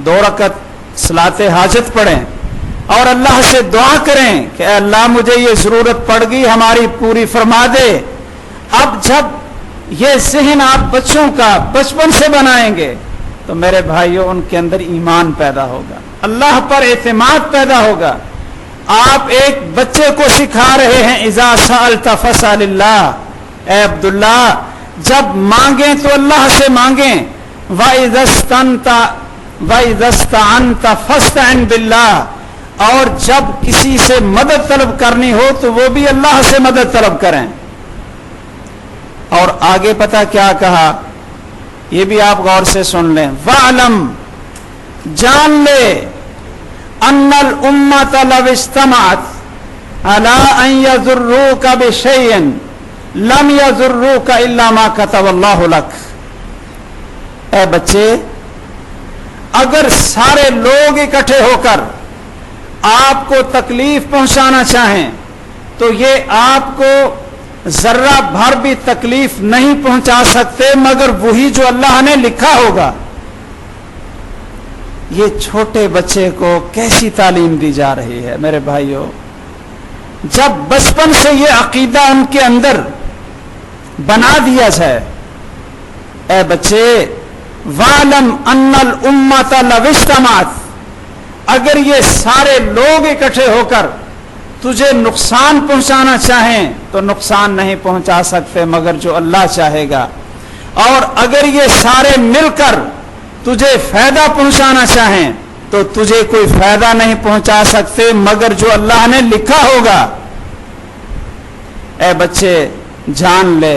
S1: 2 رکعت صلاۃ حاجت پڑھیں اور اللہ سے دعا کریں کہ اے اللہ مجھے یہ ضرورت پڑ گئی، ہماری پوری فرما دے۔ اب جب یہ ذہن آپ بچوں کا بچپن سے بنائیں گے تو میرے بھائیوں ان کے اندر ایمان پیدا ہوگا، اللہ پر اعتماد پیدا ہوگا۔ آپ ایک بچے کو سکھا رہے ہیں اذا سألت فاسأل اللہ، اے عبداللہ جب مانگیں تو اللہ سے مانگیں، وَإِذَا اسْتَعَنْتَ فَاسْتَعِنْ بِاللَّهِ، اور جب کسی سے مدد طلب کرنی ہو تو وہ بھی اللہ سے مدد طلب کریں۔ اور آگے پتہ کیا کہا، یہ بھی آپ غور سے سن لیں، وَعْلَمْ، جان لے، أَنَّ الْأُمَّةَ لَوِ اجْتَمَعَتْ عَلَىٰ أَن يَضُرُّوكَ بِشَيْءٍ لَمْ يَضُرُّوكَ إِلَّا مَا كَتَبَ اللَّهُ لَكَ۔ اے بچے، اگر سارے لوگ اکٹھے ہو کر آپ کو تکلیف پہنچانا چاہیں تو یہ آپ کو ذرہ بھر بھی تکلیف نہیں پہنچا سکتے مگر وہی جو اللہ نے لکھا ہوگا۔ یہ چھوٹے بچے کو کیسی تعلیم دی جا رہی ہے میرے بھائیوں، جب بچپن سے یہ عقیدہ ان کے اندر بنا دیا جائے۔ اے بچے، وَعْلَمْ أَنَّ الْأُمَّةَ لَوِ اجْتَمَعَتْ، اگر یہ سارے لوگ اکٹھے ہو کر تجھے نقصان پہنچانا چاہیں تو نقصان نہیں پہنچا سکتے مگر جو اللہ چاہے گا، اور اگر یہ سارے مل کر تجھے فائدہ پہنچانا چاہیں تو تجھے کوئی فائدہ نہیں پہنچا سکتے مگر جو اللہ نے لکھا ہوگا۔ اے بچے جان لے،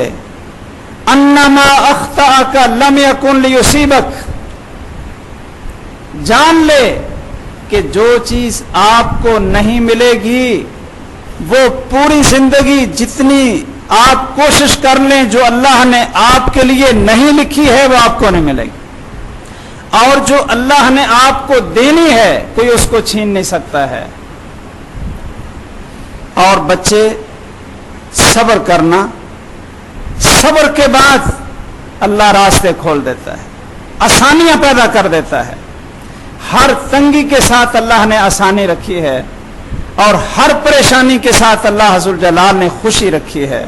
S1: انما اخطأک لم یکن لیصیبک، جان لے کہ جو چیز آپ کو نہیں ملے گی وہ پوری زندگی جتنی آپ کوشش کر لیں جو اللہ نے آپ کے لیے نہیں لکھی ہے وہ آپ کو نہیں ملے گی، اور جو اللہ نے آپ کو دینی ہے کوئی اس کو چھین نہیں سکتا ہے۔ اور بچے صبر کرنا، صبر کے بعد اللہ راستے کھول دیتا ہے، آسانیاں پیدا کر دیتا ہے۔ ہر تنگی کے ساتھ اللہ نے آسانی رکھی ہے اور ہر پریشانی کے ساتھ اللہ ذو الجلال نے خوشی رکھی ہے۔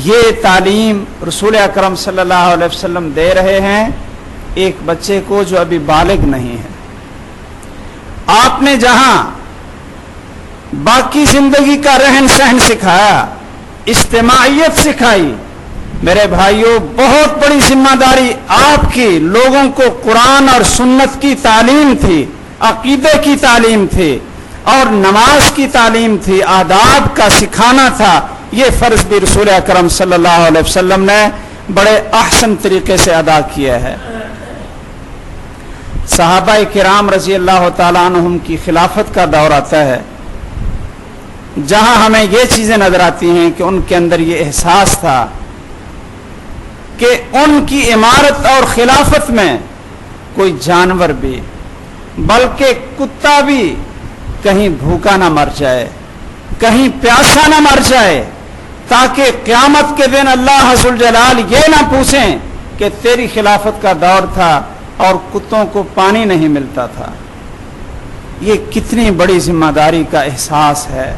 S1: یہ تعلیم رسول اکرم صلی اللہ علیہ وسلم دے رہے ہیں ایک بچے کو جو ابھی بالغ نہیں ہے۔ آپ نے جہاں باقی زندگی کا رہن سہن سکھایا، اجتماعیت سکھائی، میرے بھائیوں بہت بڑی ذمہ داری آپ کی لوگوں کو قرآن اور سنت کی تعلیم تھی، عقیدے کی تعلیم تھی اور نماز کی تعلیم تھی، آداب کا سکھانا تھا۔ یہ فرض بھی رسول اکرم صلی اللہ علیہ وسلم نے بڑے احسن طریقے سے ادا کیا ہے۔ صحابہ کرام رضی اللہ تعالیٰ عنہم کی خلافت کا دور آتا ہے جہاں ہمیں یہ چیزیں نظر آتی ہیں کہ ان کے اندر یہ احساس تھا کہ ان کی عمارت اور خلافت میں کوئی جانور بھی بلکہ کتا بھی کہیں بھوکا نہ مر جائے، کہیں پیاسا نہ مر جائے، تاکہ قیامت کے دن اللہ ذو الجلال یہ نہ پوچھیں کہ تیری خلافت کا دور تھا اور کتوں کو پانی نہیں ملتا تھا۔ یہ کتنی بڑی ذمہ داری کا احساس ہے۔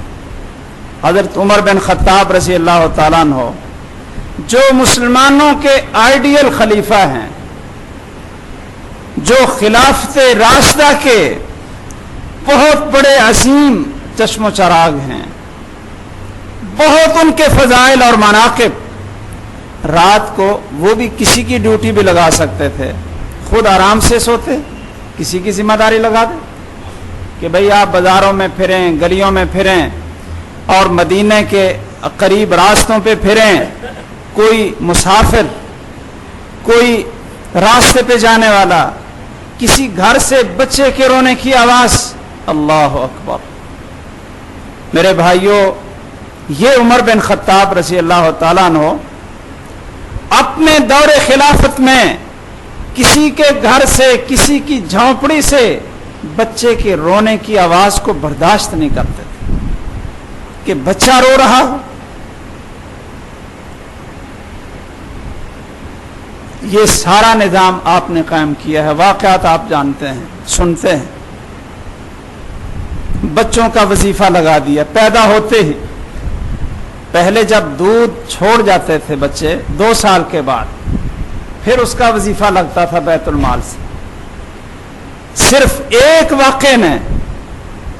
S1: حضرت عمر بن خطاب رضی اللہ تعالیٰ عنہ جو مسلمانوں کے آئیڈیل خلیفہ ہیں، جو خلافت راشدہ کے بہت بڑے عظیم چشم و چراغ ہیں، بہت ان کے فضائل اور مناقب، رات کو وہ بھی کسی کی ڈیوٹی بھی لگا سکتے تھے، خود آرام سے سوتے، کسی کی ذمہ داری لگا دیں کہ بھئی آپ بازاروں میں پھریں، گلیوں میں پھریں اور مدینے کے قریب راستوں پہ پھریں، کوئی مسافر، کوئی راستے پہ جانے والا، کسی گھر سے بچے کے رونے کی آواز، اللہ اکبر۔ میرے بھائیوں، یہ عمر بن خطاب رضی اللہ تعالیٰ عنہ اپنے دور خلافت میں کسی کے گھر سے، کسی کی جھونپڑی سے بچے کے رونے کی آواز کو برداشت نہیں کرتے تھے کہ بچہ رو رہا ہو۔ یہ سارا نظام آپ نے قائم کیا ہے، واقعات آپ جانتے ہیں، سنتے ہیں۔ بچوں کا وظیفہ لگا دیا پیدا ہوتے ہی۔ پہلے جب دودھ چھوڑ جاتے تھے بچے 2 سال کے بعد، پھر اس کا وظیفہ لگتا تھا بیت المال سے۔ صرف ایک واقعے نے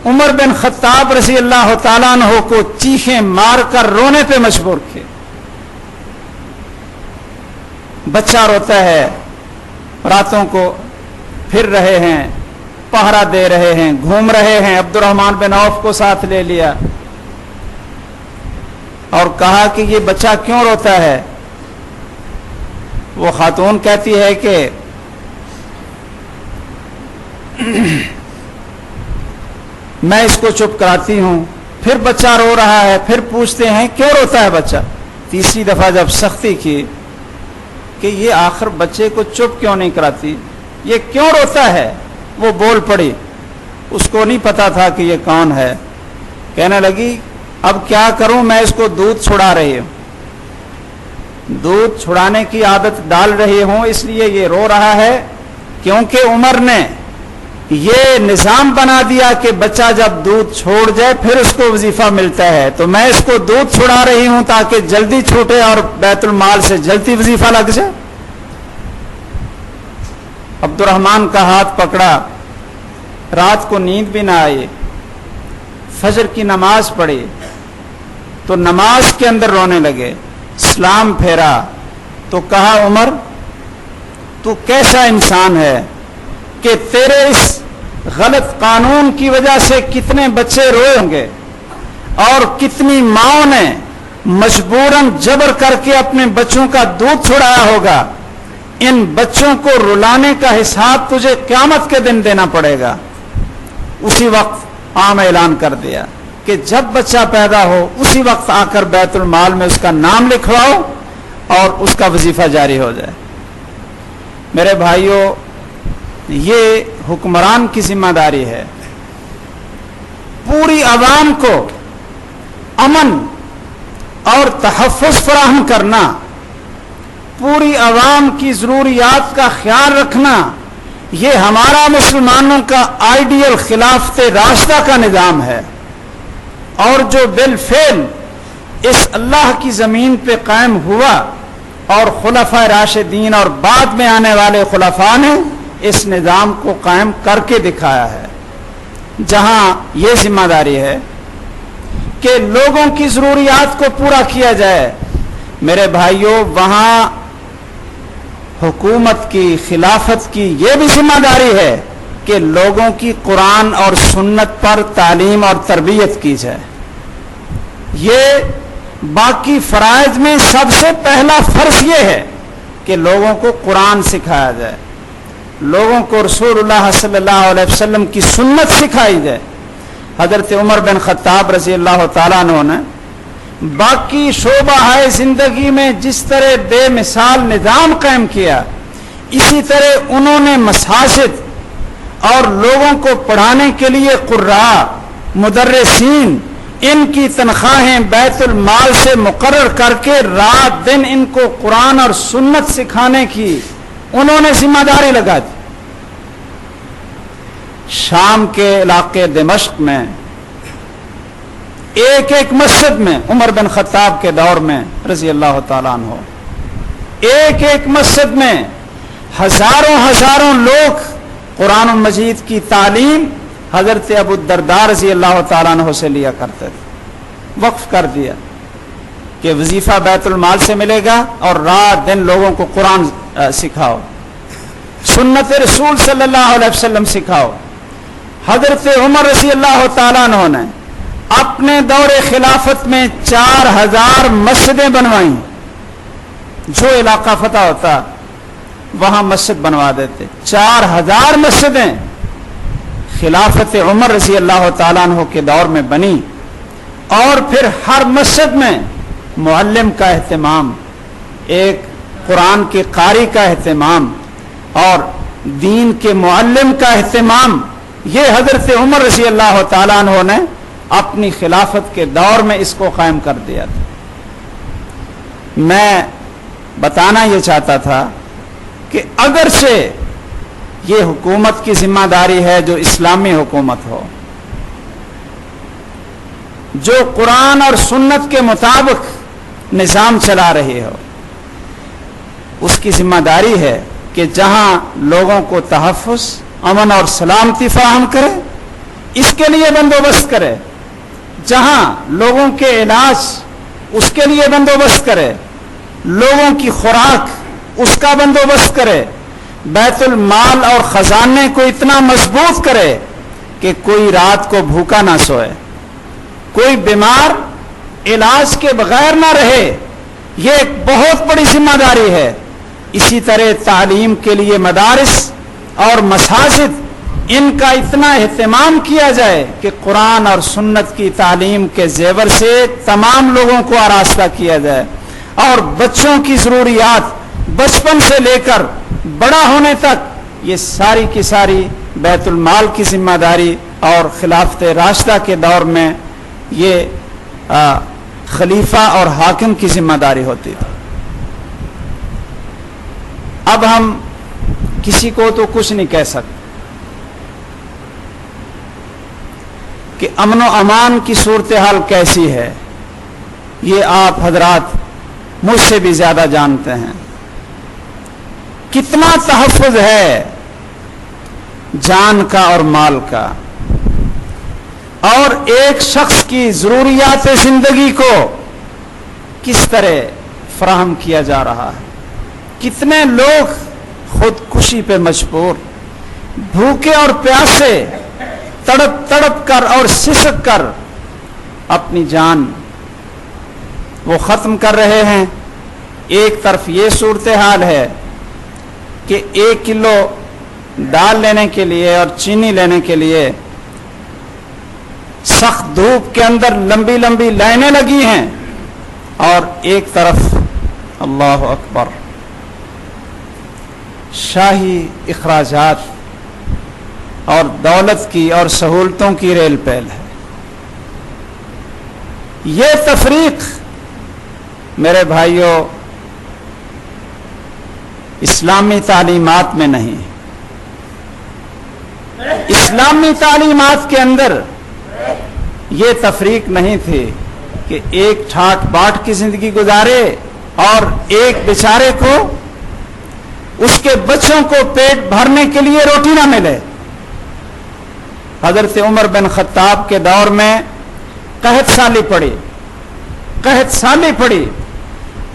S1: عمر بن خطاب رضی اللہ تعالیٰ عنہ کو چیخیں مار کر رونے پہ مجبور کیا۔ بچہ روتا ہے، راتوں کو پھر رہے ہیں، پہرا دے رہے ہیں، گھوم رہے ہیں، عبد الرحمن بن عوف کو ساتھ لے لیا اور کہا کہ یہ بچہ کیوں روتا ہے؟ وہ خاتون کہتی ہے کہ میں اس کو چپ کراتی ہوں، پھر بچہ رو رہا ہے، پھر پوچھتے ہیں کیوں روتا ہے بچہ؟ تیسری دفعہ جب سختی کی کہ یہ آخر بچے کو چپ کیوں نہیں کراتی، یہ کیوں روتا ہے، وہ بول پڑی۔ اس کو نہیں پتا تھا کہ یہ کون ہے۔ کہنے لگی اب کیا کروں، میں اس کو دودھ چھڑا رہی ہوں، دودھ چھڑانے کی عادت ڈال رہی ہوں، اس لیے یہ رو رہا ہے، کیونکہ عمر نے یہ نظام بنا دیا کہ بچہ جب دودھ چھوڑ جائے پھر اس کو وظیفہ ملتا ہے، تو میں اس کو دودھ چھڑا رہی ہوں تاکہ جلدی چھوٹے اور بیت المال سے جلدی وظیفہ لگ جائے۔ عبد الرحمن کا ہاتھ پکڑا، رات کو نیند بھی نہ آئی، فجر کی نماز پڑھی تو نماز کے اندر رونے لگے، سلام پھیرا تو کہا عمر تو کیسا انسان ہے کہ تیرے اس غلط قانون کی وجہ سے کتنے بچے روئے ہوں گے اور کتنی ماؤں نے مجبوراً جبر کر کے اپنے بچوں کا دودھ چھڑایا ہوگا، ان بچوں کو رلانے کا حساب تجھے قیامت کے دن دینا پڑے گا۔ اسی وقت عام اعلان کر دیا کہ جب بچہ پیدا ہو اسی وقت آ کر بیت المال میں اس کا نام لکھواؤ اور اس کا وظیفہ جاری ہو جائے۔ میرے بھائیوں، یہ حکمران کی ذمہ داری ہے، پوری عوام کو امن اور تحفظ فراہم کرنا، پوری عوام کی ضروریات کا خیال رکھنا، یہ ہمارا مسلمانوں کا آئیڈیل خلافت راشدہ کا نظام ہے، اور جو بالفعل اس اللہ کی زمین پہ قائم ہوا اور خلفائے راشدین اور بعد میں آنے والے خلفاء نے اس نظام کو قائم کر کے دکھایا ہے، جہاں یہ ذمہ داری ہے کہ لوگوں کی ضروریات کو پورا کیا جائے۔ میرے بھائیوں، وہاں حکومت کی، خلافت کی یہ بھی ذمہ داری ہے کہ لوگوں کی قرآن اور سنت پر تعلیم اور تربیت کی جائے۔ یہ باقی فرائض میں سب سے پہلا فرض یہ ہے کہ لوگوں کو قرآن سکھایا جائے، لوگوں کو رسول اللہ صلی اللہ علیہ وسلم کی سنت سکھائی جائے۔ حضرت عمر بن خطاب رضی اللہ تعالیٰ عنہ نے باقی شعبہ ہے زندگی میں جس طرح بے مثال نظام قائم کیا، اسی طرح انہوں نے مساجد اور لوگوں کو پڑھانے کے لیے قراء، مدرسین، ان کی تنخواہیں بیت المال سے مقرر کر کے رات دن ان کو قرآن اور سنت سکھانے کی انہوں نے ذمہ داری لگا دی۔ شام کے علاقے دمشق میں ایک ایک مسجد میں عمر بن خطاب کے دور میں رضی اللہ تعالیٰ عنہ ایک ایک مسجد میں ہزاروں لوگ قرآن مجید کی تعلیم حضرت ابو الدرداء رضی اللہ تعالیٰ عنہ سے لیا کرتے تھے. وقف کر دیا کہ وظیفہ بیت المال سے ملے گا اور رات دن لوگوں کو قرآن سکھاؤ, سنت رسول صلی اللہ علیہ وسلم سکھاؤ. حضرت عمر رضی اللہ تعالیٰ عنہ نے اپنے دور خلافت میں 4000 مسجدیں بنوائیں. جو علاقہ فتح ہوتا وہاں مسجد بنوا دیتے. 4000 مسجدیں خلافت عمر رضی اللہ تعالیٰ عنہ کے دور میں بنی. اور پھر ہر مسجد میں معلم کا اہتمام, ایک قرآن کے قاری کا اہتمام اور دین کے معلم کا اہتمام. یہ حضرت عمر رضی اللہ تعالیٰ عنہ نے اپنی خلافت کے دور میں اس کو قائم کر دیا تھا. میں بتانا یہ چاہتا تھا کہ اگرچہ یہ حکومت کی ذمہ داری ہے جو اسلامی حکومت ہو, جو قرآن اور سنت کے مطابق نظام چلا رہی ہو, اس کی ذمہ داری ہے کہ جہاں لوگوں کو تحفظ, امن اور سلامتی فراہم کرے, اس کے لیے بندوبست کرے. جہاں لوگوں کے علاج, اس کے لیے بندوبست کرے. لوگوں کی خوراک, اس کا بندوبست کرے. بیت المال اور خزانے کو اتنا مضبوط کرے کہ کوئی رات کو بھوکا نہ سوئے, کوئی بیمار علاج کے بغیر نہ رہے. یہ ایک بہت بڑی ذمہ داری ہے. اسی طرح تعلیم کے لیے مدارس اور مساجد, ان کا اتنا اہتمام کیا جائے کہ قرآن اور سنت کی تعلیم کے زیور سے تمام لوگوں کو آراستہ کیا جائے. اور بچوں کی ضروریات بچپن سے لے کر بڑا ہونے تک یہ ساری کی ساری بیت المال کی ذمہ داری اور خلافت راشدہ کے دور میں یہ خلیفہ اور حاکم کی ذمہ داری ہوتی تھی. اب ہم کسی کو تو کچھ نہیں کہہ سکتے کہ امن و امان کی صورتحال کیسی ہے. یہ آپ حضرات مجھ سے بھی زیادہ جانتے ہیں. کتنا تحفظ ہے جان کا اور مال کا, اور ایک شخص کی ضروریات زندگی کو کس طرح فراہم کیا جا رہا ہے. کتنے لوگ خودکشی پہ مجبور, بھوکے اور پیاسے تڑپ کر اور سسک کر اپنی جان وہ ختم کر رہے ہیں. ایک طرف یہ صورتحال ہے کہ 1 کلو دال لینے کے لیے اور چینی لینے کے لیے سخت دھوپ کے اندر لمبی لمبی لائنیں لگی ہیں, اور ایک طرف اللہ اکبر شاہی اخراجات اور دولت کی اور سہولتوں کی ریل پیل ہے. یہ تفریق میرے بھائیوں اسلامی تعلیمات میں نہیں. اسلامی تعلیمات کے اندر یہ تفریق نہیں تھی کہ ایک ٹھاٹ باٹ کی زندگی گزارے اور ایک بیچارے کو اس کے بچوں کو پیٹ بھرنے کے لیے روٹی نہ ملے. حضرت عمر بن خطاب کے دور میں قحط سالی پڑی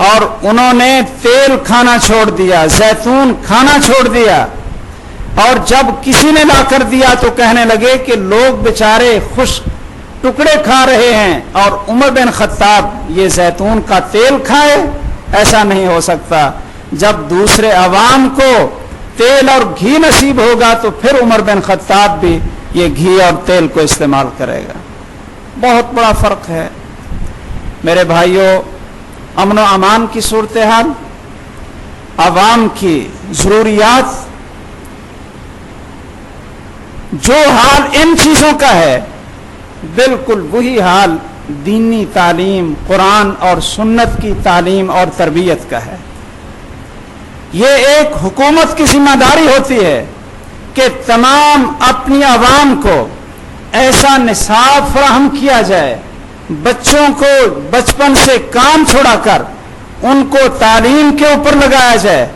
S1: اور انہوں نے تیل کھانا چھوڑ دیا, زیتون کھانا چھوڑ دیا, اور جب کسی نے لا کر دیا تو کہنے لگے کہ لوگ بیچارے خشک ٹکڑے کھا رہے ہیں اور عمر بن خطاب یہ زیتون کا تیل کھائے. ایسا نہیں ہو سکتا. جب دوسرے عوام کو تیل اور گھی نصیب ہوگا تو پھر عمر بن خطاب بھی یہ گھی اور تیل کو استعمال کرے گا. بہت بڑا فرق ہے میرے بھائیوں. امن و امان کی صورتحال, عوام کی ضروریات, جو حال ان چیزوں کا ہے بالکل وہی حال دینی تعلیم, قرآن اور سنت کی تعلیم اور تربیت کا ہے. یہ ایک حکومت کی ذمہ داری ہوتی ہے کہ تمام اپنی عوام کو ایسا نصاب فراہم کیا جائے بچوں کو بچپن سے کام چھڑا کر ان کو تعلیم کے اوپر لگایا جائے،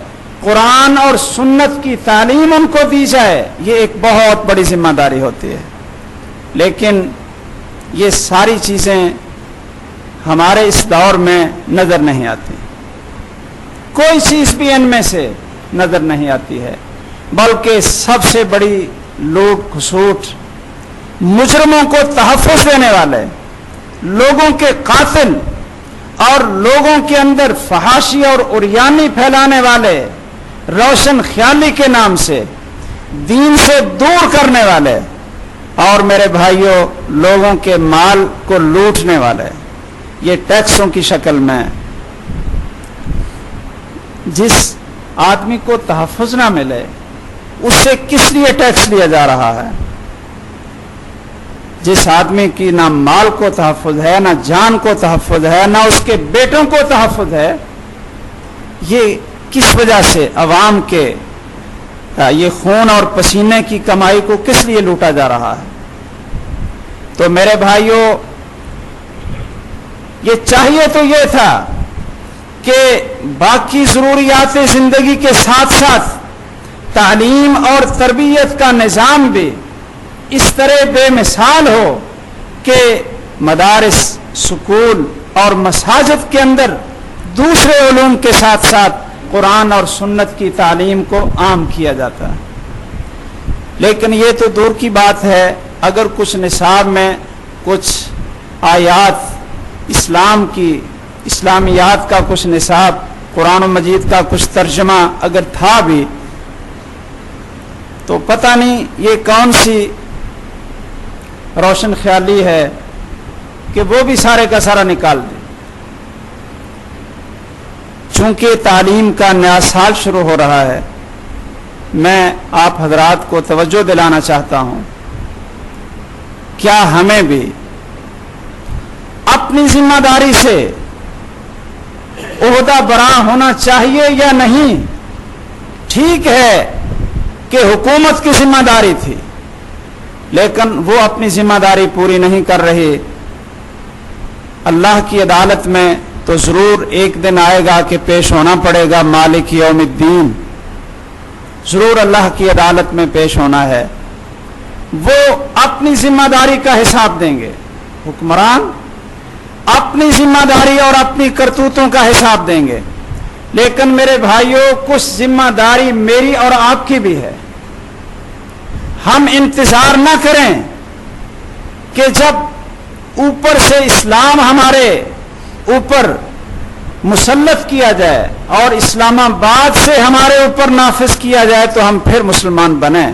S1: قرآن اور سنت کی تعلیم ان کو دی جائے، یہ ایک بہت بڑی ذمہ داری ہوتی ہے۔ لیکن یہ ساری چیزیں ہمارے اس دور میں نظر نہیں آتی، کوئی چیز بھی ان میں سے نظر نہیں آتی ہے، بلکہ سب سے بڑی لوٹ کھسوٹ، مجرموں کو تحفظ دینے والے، لوگوں کے قاتل اور لوگوں کے اندر فحاشی اور عریانی پھیلانے والے، روشن خیالی کے نام سے دین سے دور کرنے والے، اور میرے بھائیوں لوگوں کے مال کو لوٹنے والے، یہ ٹیکسوں کی شکل میں۔ جس آدمی کو تحفظ نہ ملے اس سے کس لیے ٹیکس لیا جا رہا ہے؟ جس آدمی کی نہ مال کو تحفظ ہے، نہ جان کو تحفظ ہے، نہ اس کے بیٹوں کو تحفظ ہے، یہ کس وجہ سے عوام کے یہ خون اور پسینے کی کمائی کو کس لیے لوٹا جا رہا ہے؟ تو میرے بھائیوں یہ چاہیے تو یہ تھا کہ باقی ضروریات زندگی کے ساتھ ساتھ تعلیم اور تربیت کا نظام بھی اس طرح بے مثال ہو کہ مدارس، سکول اور مساجد کے اندر دوسرے علوم کے ساتھ ساتھ قرآن اور سنت کی تعلیم کو عام کیا جاتا ہے۔ لیکن یہ تو دور کی بات ہے، اگر کچھ نصاب میں کچھ آیات اسلام کی، اسلامیات کا کچھ نصاب، قرآن مجید کا کچھ ترجمہ اگر تھا بھی تو پتہ نہیں یہ کون سی روشن خیالی ہے کہ وہ بھی سارے کا سارا نکال دے۔ چونکہ تعلیم کا نیا سال شروع ہو رہا ہے، میں آپ حضرات کو توجہ دلانا چاہتا ہوں، کیا ہمیں بھی اپنی ذمہ داری سے عہدہ برآں ہونا چاہیے یا نہیں؟ ٹھیک ہے کہ حکومت کی ذمہ داری تھی، لیکن وہ اپنی ذمہ داری پوری نہیں کر رہی۔ اللہ کی عدالت میں تو ضرور ایک دن آئے گا کہ پیش ہونا پڑے گا، مالک یوم الدین، ضرور اللہ کی عدالت میں پیش ہونا ہے۔ وہ اپنی ذمہ داری کا حساب دیں گے، حکمران اپنی ذمہ داری اور اپنی کرتوتوں کا حساب دیں گے۔ لیکن میرے بھائیوں کچھ ذمہ داری میری اور آپ کی بھی ہے۔ ہم انتظار نہ کریں کہ جب اوپر سے اسلام ہمارے اوپر مسلط کیا جائے اور اسلام آباد سے ہمارے اوپر نافذ کیا جائے تو ہم پھر مسلمان بنیں،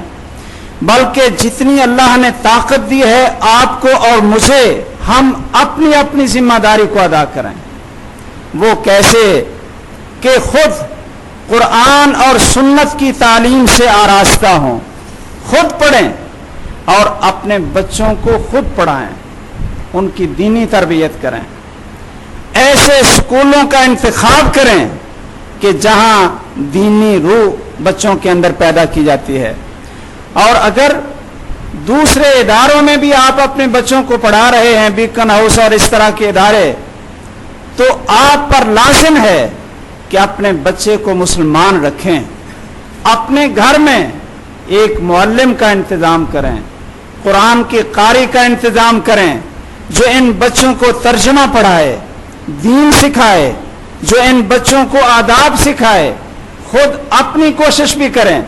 S1: بلکہ جتنی اللہ نے طاقت دی ہے آپ کو اور مجھے، ہم اپنی اپنی ذمہ داری کو ادا کریں۔ وہ کیسے کہ خود قرآن اور سنت کی تعلیم سے آراستہ ہوں، خود پڑھیں اور اپنے بچوں کو خود پڑھائیں، ان کی دینی تربیت کریں۔ ایسے اسکولوں کا انتخاب کریں کہ جہاں دینی روح بچوں کے اندر پیدا کی جاتی ہے۔ اور اگر دوسرے اداروں میں بھی آپ اپنے بچوں کو پڑھا رہے ہیں، بیکن ہاؤس اور اس طرح کے ادارے، تو آپ پر لازم ہے کہ اپنے بچے کو مسلمان رکھیں، اپنے گھر میں ایک معلم کا انتظام کریں، قرآن کے قاری کا انتظام کریں جو ان بچوں کو ترجمہ پڑھائے، دین سکھائے، جو ان بچوں کو آداب سکھائے، خود اپنی کوشش بھی کریں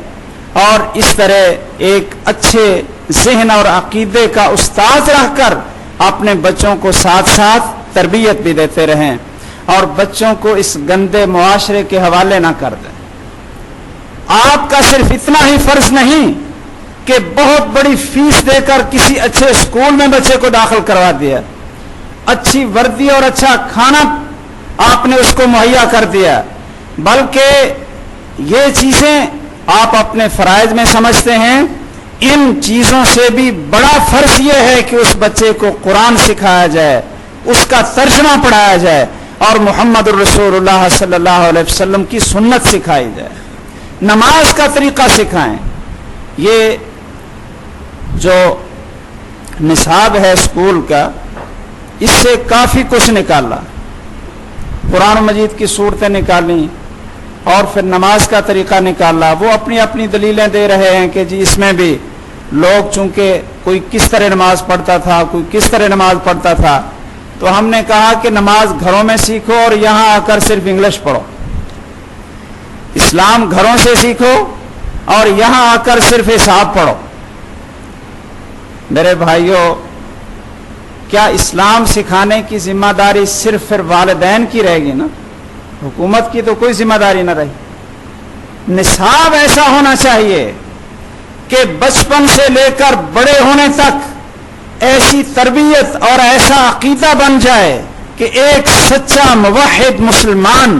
S1: اور اس طرح ایک اچھے ذہن اور عقیدے کا استاد رہ کر اپنے بچوں کو ساتھ ساتھ تربیت بھی دیتے رہیں اور بچوں کو اس گندے معاشرے کے حوالے نہ کر دیں۔ آپ کا صرف اتنا ہی فرض نہیں کہ بہت بڑی فیس دے کر کسی اچھے اسکول میں بچے کو داخل کروا دیا، اچھی وردی اور اچھا کھانا آپ نے اس کو مہیا کر دیا، بلکہ یہ چیزیں آپ اپنے فرائض میں سمجھتے ہیں۔ ان چیزوں سے بھی بڑا فرض یہ ہے کہ اس بچے کو قرآن سکھایا جائے، اس کا ترجمہ پڑھایا جائے اور محمد الرسول اللہ صلی اللہ علیہ وسلم کی سنت سکھائی جائے، نماز کا طریقہ سکھائیں۔ یہ جو نصاب ہے اسکول کا، اس سے کافی کچھ نکالا، قرآن مجید کی صورتیں نکالیں اور پھر نماز کا طریقہ نکالا۔ وہ اپنی اپنی دلیلیں دے رہے ہیں کہ جی اس میں بھی لوگ چونکہ کوئی کس طرح نماز پڑھتا تھا، کوئی کس طرح نماز پڑھتا تھا، تو ہم نے کہا کہ نماز گھروں میں سیکھو اور یہاں آ کر صرف انگلش پڑھو۔ اسلام گھروں سے سیکھو اور یہاں آ کر صرف حساب پڑھو۔ میرے بھائیوں، کیا اسلام سکھانے کی ذمہ داری صرف پھر والدین کی رہے گی نا؟ حکومت کی تو کوئی ذمہ داری نہ رہی۔ نصاب ایسا ہونا چاہیے کہ بچپن سے لے کر بڑے ہونے تک ایسی تربیت اور ایسا عقیدہ بن جائے کہ ایک سچا موحد مسلمان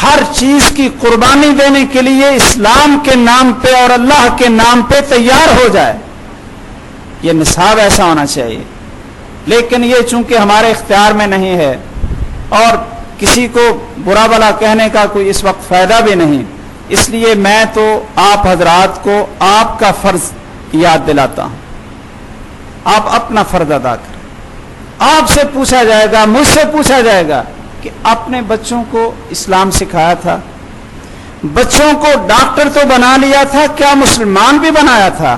S1: ہر چیز کی قربانی دینے کے لیے اسلام کے نام پہ اور اللہ کے نام پہ تیار ہو جائے۔ یہ نصاب ایسا ہونا چاہیے، لیکن یہ چونکہ ہمارے اختیار میں نہیں ہے اور کسی کو برا بھلا کہنے کا کوئی اس وقت فائدہ بھی نہیں، اس لیے میں تو آپ حضرات کو آپ کا فرض یاد دلاتا ہوں۔ آپ اپنا فرض ادا کریں۔ آپ سے پوچھا جائے گا، مجھ سے پوچھا جائے گا کہ اپنے بچوں کو اسلام سکھایا تھا، بچوں کو ڈاکٹر تو بنا لیا تھا، کیا مسلمان بھی بنایا تھا؟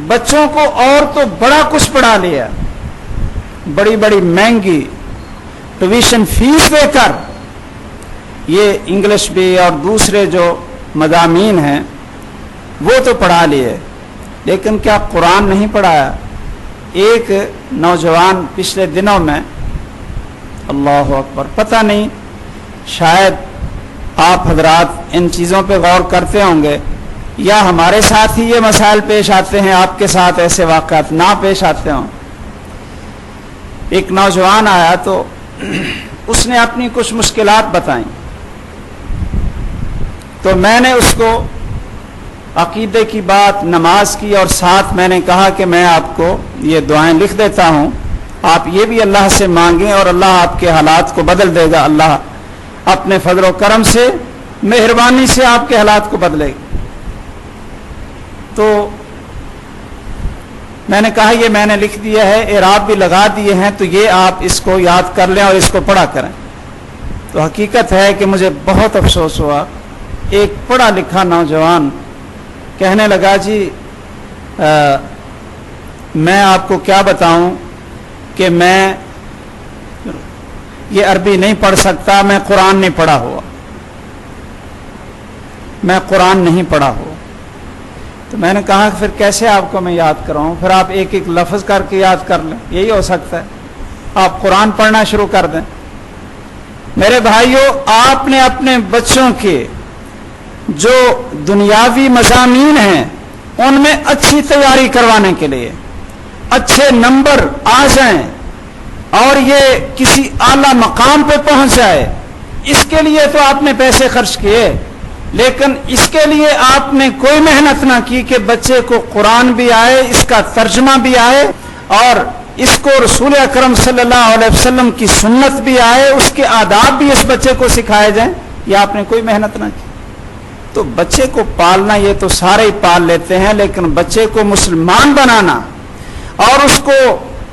S1: بچوں کو اور تو بڑا کچھ پڑھا لیا، بڑی بڑی مہنگی ٹیوشن فیس دے کر یہ انگلش بھی اور دوسرے جو مضامین ہیں وہ تو پڑھا لیے، لیکن کیا قرآن نہیں پڑھایا؟ ایک نوجوان پچھلے دنوں میں، اللہ اکبر، پتہ نہیں شاید آپ حضرات ان چیزوں پہ غور کرتے ہوں گے یا ہمارے ساتھ ہی یہ مسائل پیش آتے ہیں، آپ کے ساتھ ایسے واقعات نہ پیش آتے ہوں۔ ایک نوجوان آیا تو اس نے اپنی کچھ مشکلات بتائیں، تو میں نے اس کو عقیدے کی بات، نماز کی، اور ساتھ میں نے کہا کہ میں آپ کو یہ دعائیں لکھ دیتا ہوں، آپ یہ بھی اللہ سے مانگیں اور اللہ آپ کے حالات کو بدل دے گا، اللہ اپنے فضل و کرم سے، مہربانی سے آپ کے حالات کو بدلے گا۔ تو میں نے کہا یہ میں نے لکھ دیا ہے، اعراب بھی لگا دیے ہیں، تو یہ آپ اس کو یاد کر لیں اور اس کو پڑھا کریں۔ تو حقیقت ہے کہ مجھے بہت افسوس ہوا، ایک پڑھا لکھا نوجوان کہنے لگا جی میں آپ کو کیا بتاؤں کہ میں یہ عربی نہیں پڑھ سکتا، میں قرآن نہیں پڑھا ہوا، میں قرآن نہیں پڑھا ہوا۔ تو میں نے کہا پھر کیسے آپ کو میں یاد کراؤں؟ پھر آپ ایک ایک لفظ کر کے یاد کر لیں، یہی ہو سکتا ہے، آپ قرآن پڑھنا شروع کر دیں۔ میرے بھائیوں، آپ نے اپنے بچوں کے جو دنیاوی مضامین ہیں ان میں اچھی تیاری کروانے کے لیے اچھے نمبر آ جائیں اور یہ کسی اعلیٰ مقام پہ پہنچ جائے، اس کے لیے تو آپ نے پیسے خرچ کیے، لیکن اس کے لیے آپ نے کوئی محنت نہ کی کہ بچے کو قرآن بھی آئے، اس کا ترجمہ بھی آئے اور اس کو رسول اکرم صلی اللہ علیہ وسلم کی سنت بھی آئے، اس کے آداب بھی اس بچے کو سکھائے جائیں، یہ آپ نے کوئی محنت نہ کی۔ تو بچے کو پالنا یہ تو سارے ہی پال لیتے ہیں، لیکن بچے کو مسلمان بنانا اور اس کو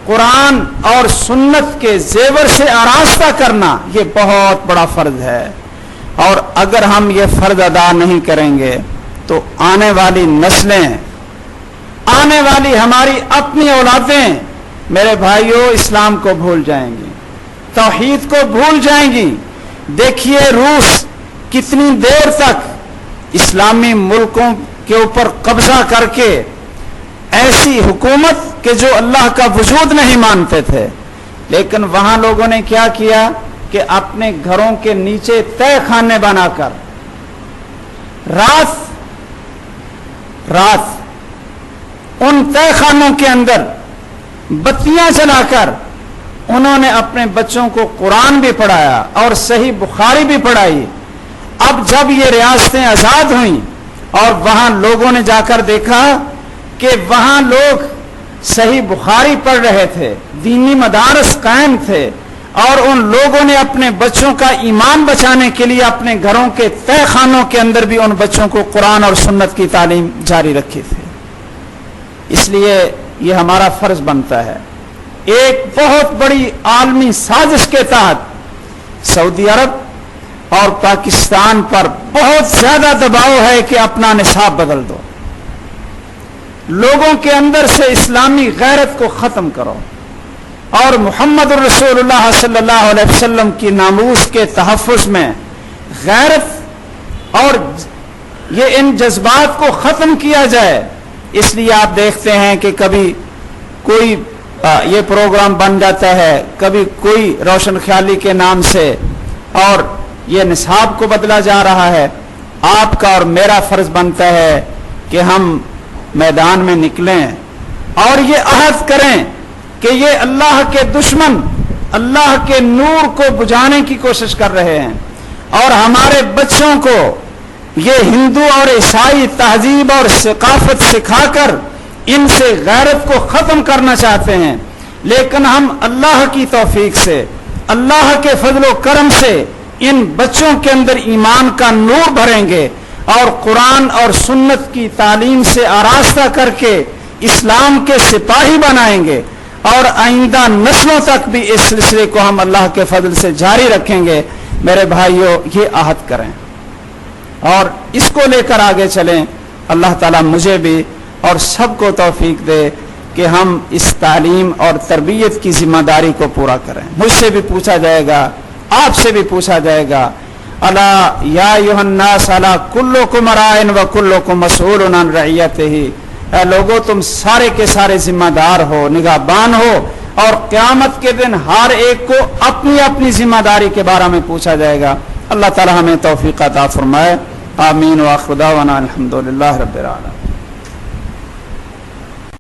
S1: قرآن اور سنت کے زیور سے آراستہ کرنا یہ بہت بڑا فرض ہے، اور اگر ہم یہ فرض ادا نہیں کریں گے تو آنے والی نسلیں، آنے والی ہماری اپنی اولادیں میرے بھائیوں اسلام کو بھول جائیں گی، توحید کو بھول جائیں گی۔ دیکھیے روس کتنی دیر تک اسلامی ملکوں کے اوپر قبضہ کر کے ایسی حکومت کہ جو اللہ کا وجود نہیں مانتے تھے، لیکن وہاں لوگوں نے کیا کیا کہ اپنے گھروں کے نیچے تہ خانے بنا کر رات ان تہ خانوں کے اندر بتیاں جلا کر انہوں نے اپنے بچوں کو قرآن بھی پڑھایا اور صحیح بخاری بھی پڑھائی۔ اب جب یہ ریاستیں آزاد ہوئیں اور وہاں لوگوں نے جا کر دیکھا کہ وہاں لوگ صحیح بخاری پڑھ رہے تھے، دینی مدارس قائم تھے، اور ان لوگوں نے اپنے بچوں کا ایمان بچانے کے لیے اپنے گھروں کے تہ خانوں کے اندر بھی ان بچوں کو قرآن اور سنت کی تعلیم جاری رکھی تھی۔ اس لیے یہ ہمارا فرض بنتا ہے ایک بہت بڑی عالمی سازش کے تحت سعودی عرب اور پاکستان پر بہت زیادہ دباؤ ہے کہ اپنا نصاب بدل دو، لوگوں کے اندر سے اسلامی غیرت کو ختم کرو اور محمد الرسول اللہ صلی اللہ علیہ وسلم کی ناموس کے تحفظ میں غیرت اور یہ ان جذبات کو ختم کیا جائے۔ اس لیے آپ دیکھتے ہیں کہ کبھی کوئی یہ پروگرام بن جاتا ہے، کبھی کوئی روشن خیالی کے نام سے، اور یہ نصاب کو بدلا جا رہا ہے۔ آپ کا اور میرا فرض بنتا ہے کہ ہم میدان میں نکلیں اور یہ عہد کریں کہ یہ اللہ کے دشمن اللہ کے نور کو بجھانے کی کوشش کر رہے ہیں اور ہمارے بچوں کو یہ ہندو اور عیسائی تہذیب اور ثقافت سکھا کر ان سے غیرت کو ختم کرنا چاہتے ہیں، لیکن ہم اللہ کی توفیق سے، اللہ کے فضل و کرم سے ان بچوں کے اندر ایمان کا نور بھریں گے اور قرآن اور سنت کی تعلیم سے آراستہ کر کے اسلام کے سپاہی بنائیں گے، اور آئندہ نسلوں تک بھی اس سلسلے کو ہم اللہ کے فضل سے جاری رکھیں گے۔ میرے بھائیوں، یہ عہد کریں اور اس کو لے کر آگے چلیں۔ اللہ تعالیٰ مجھے بھی اور سب کو توفیق دے کہ ہم اس تعلیم اور تربیت کی ذمہ داری کو پورا کریں۔ مجھ سے بھی پوچھا جائے گا، آپ سے بھی پوچھا جائے گا، الا یا ایھا الناس الا کلکم راع و کلکم مسئول عن رعیتہ، اے لوگو تم سارے کے سارے ذمہ دار ہو، نگہبان ہو، اور قیامت کے دن ہر ایک کو اپنی اپنی ذمہ داری کے بارے میں پوچھا جائے گا۔ اللہ تعالی ہمیں توفیق عطا فرمائے، آمین، وآخر دعوانا الحمدللہ رب العالمین۔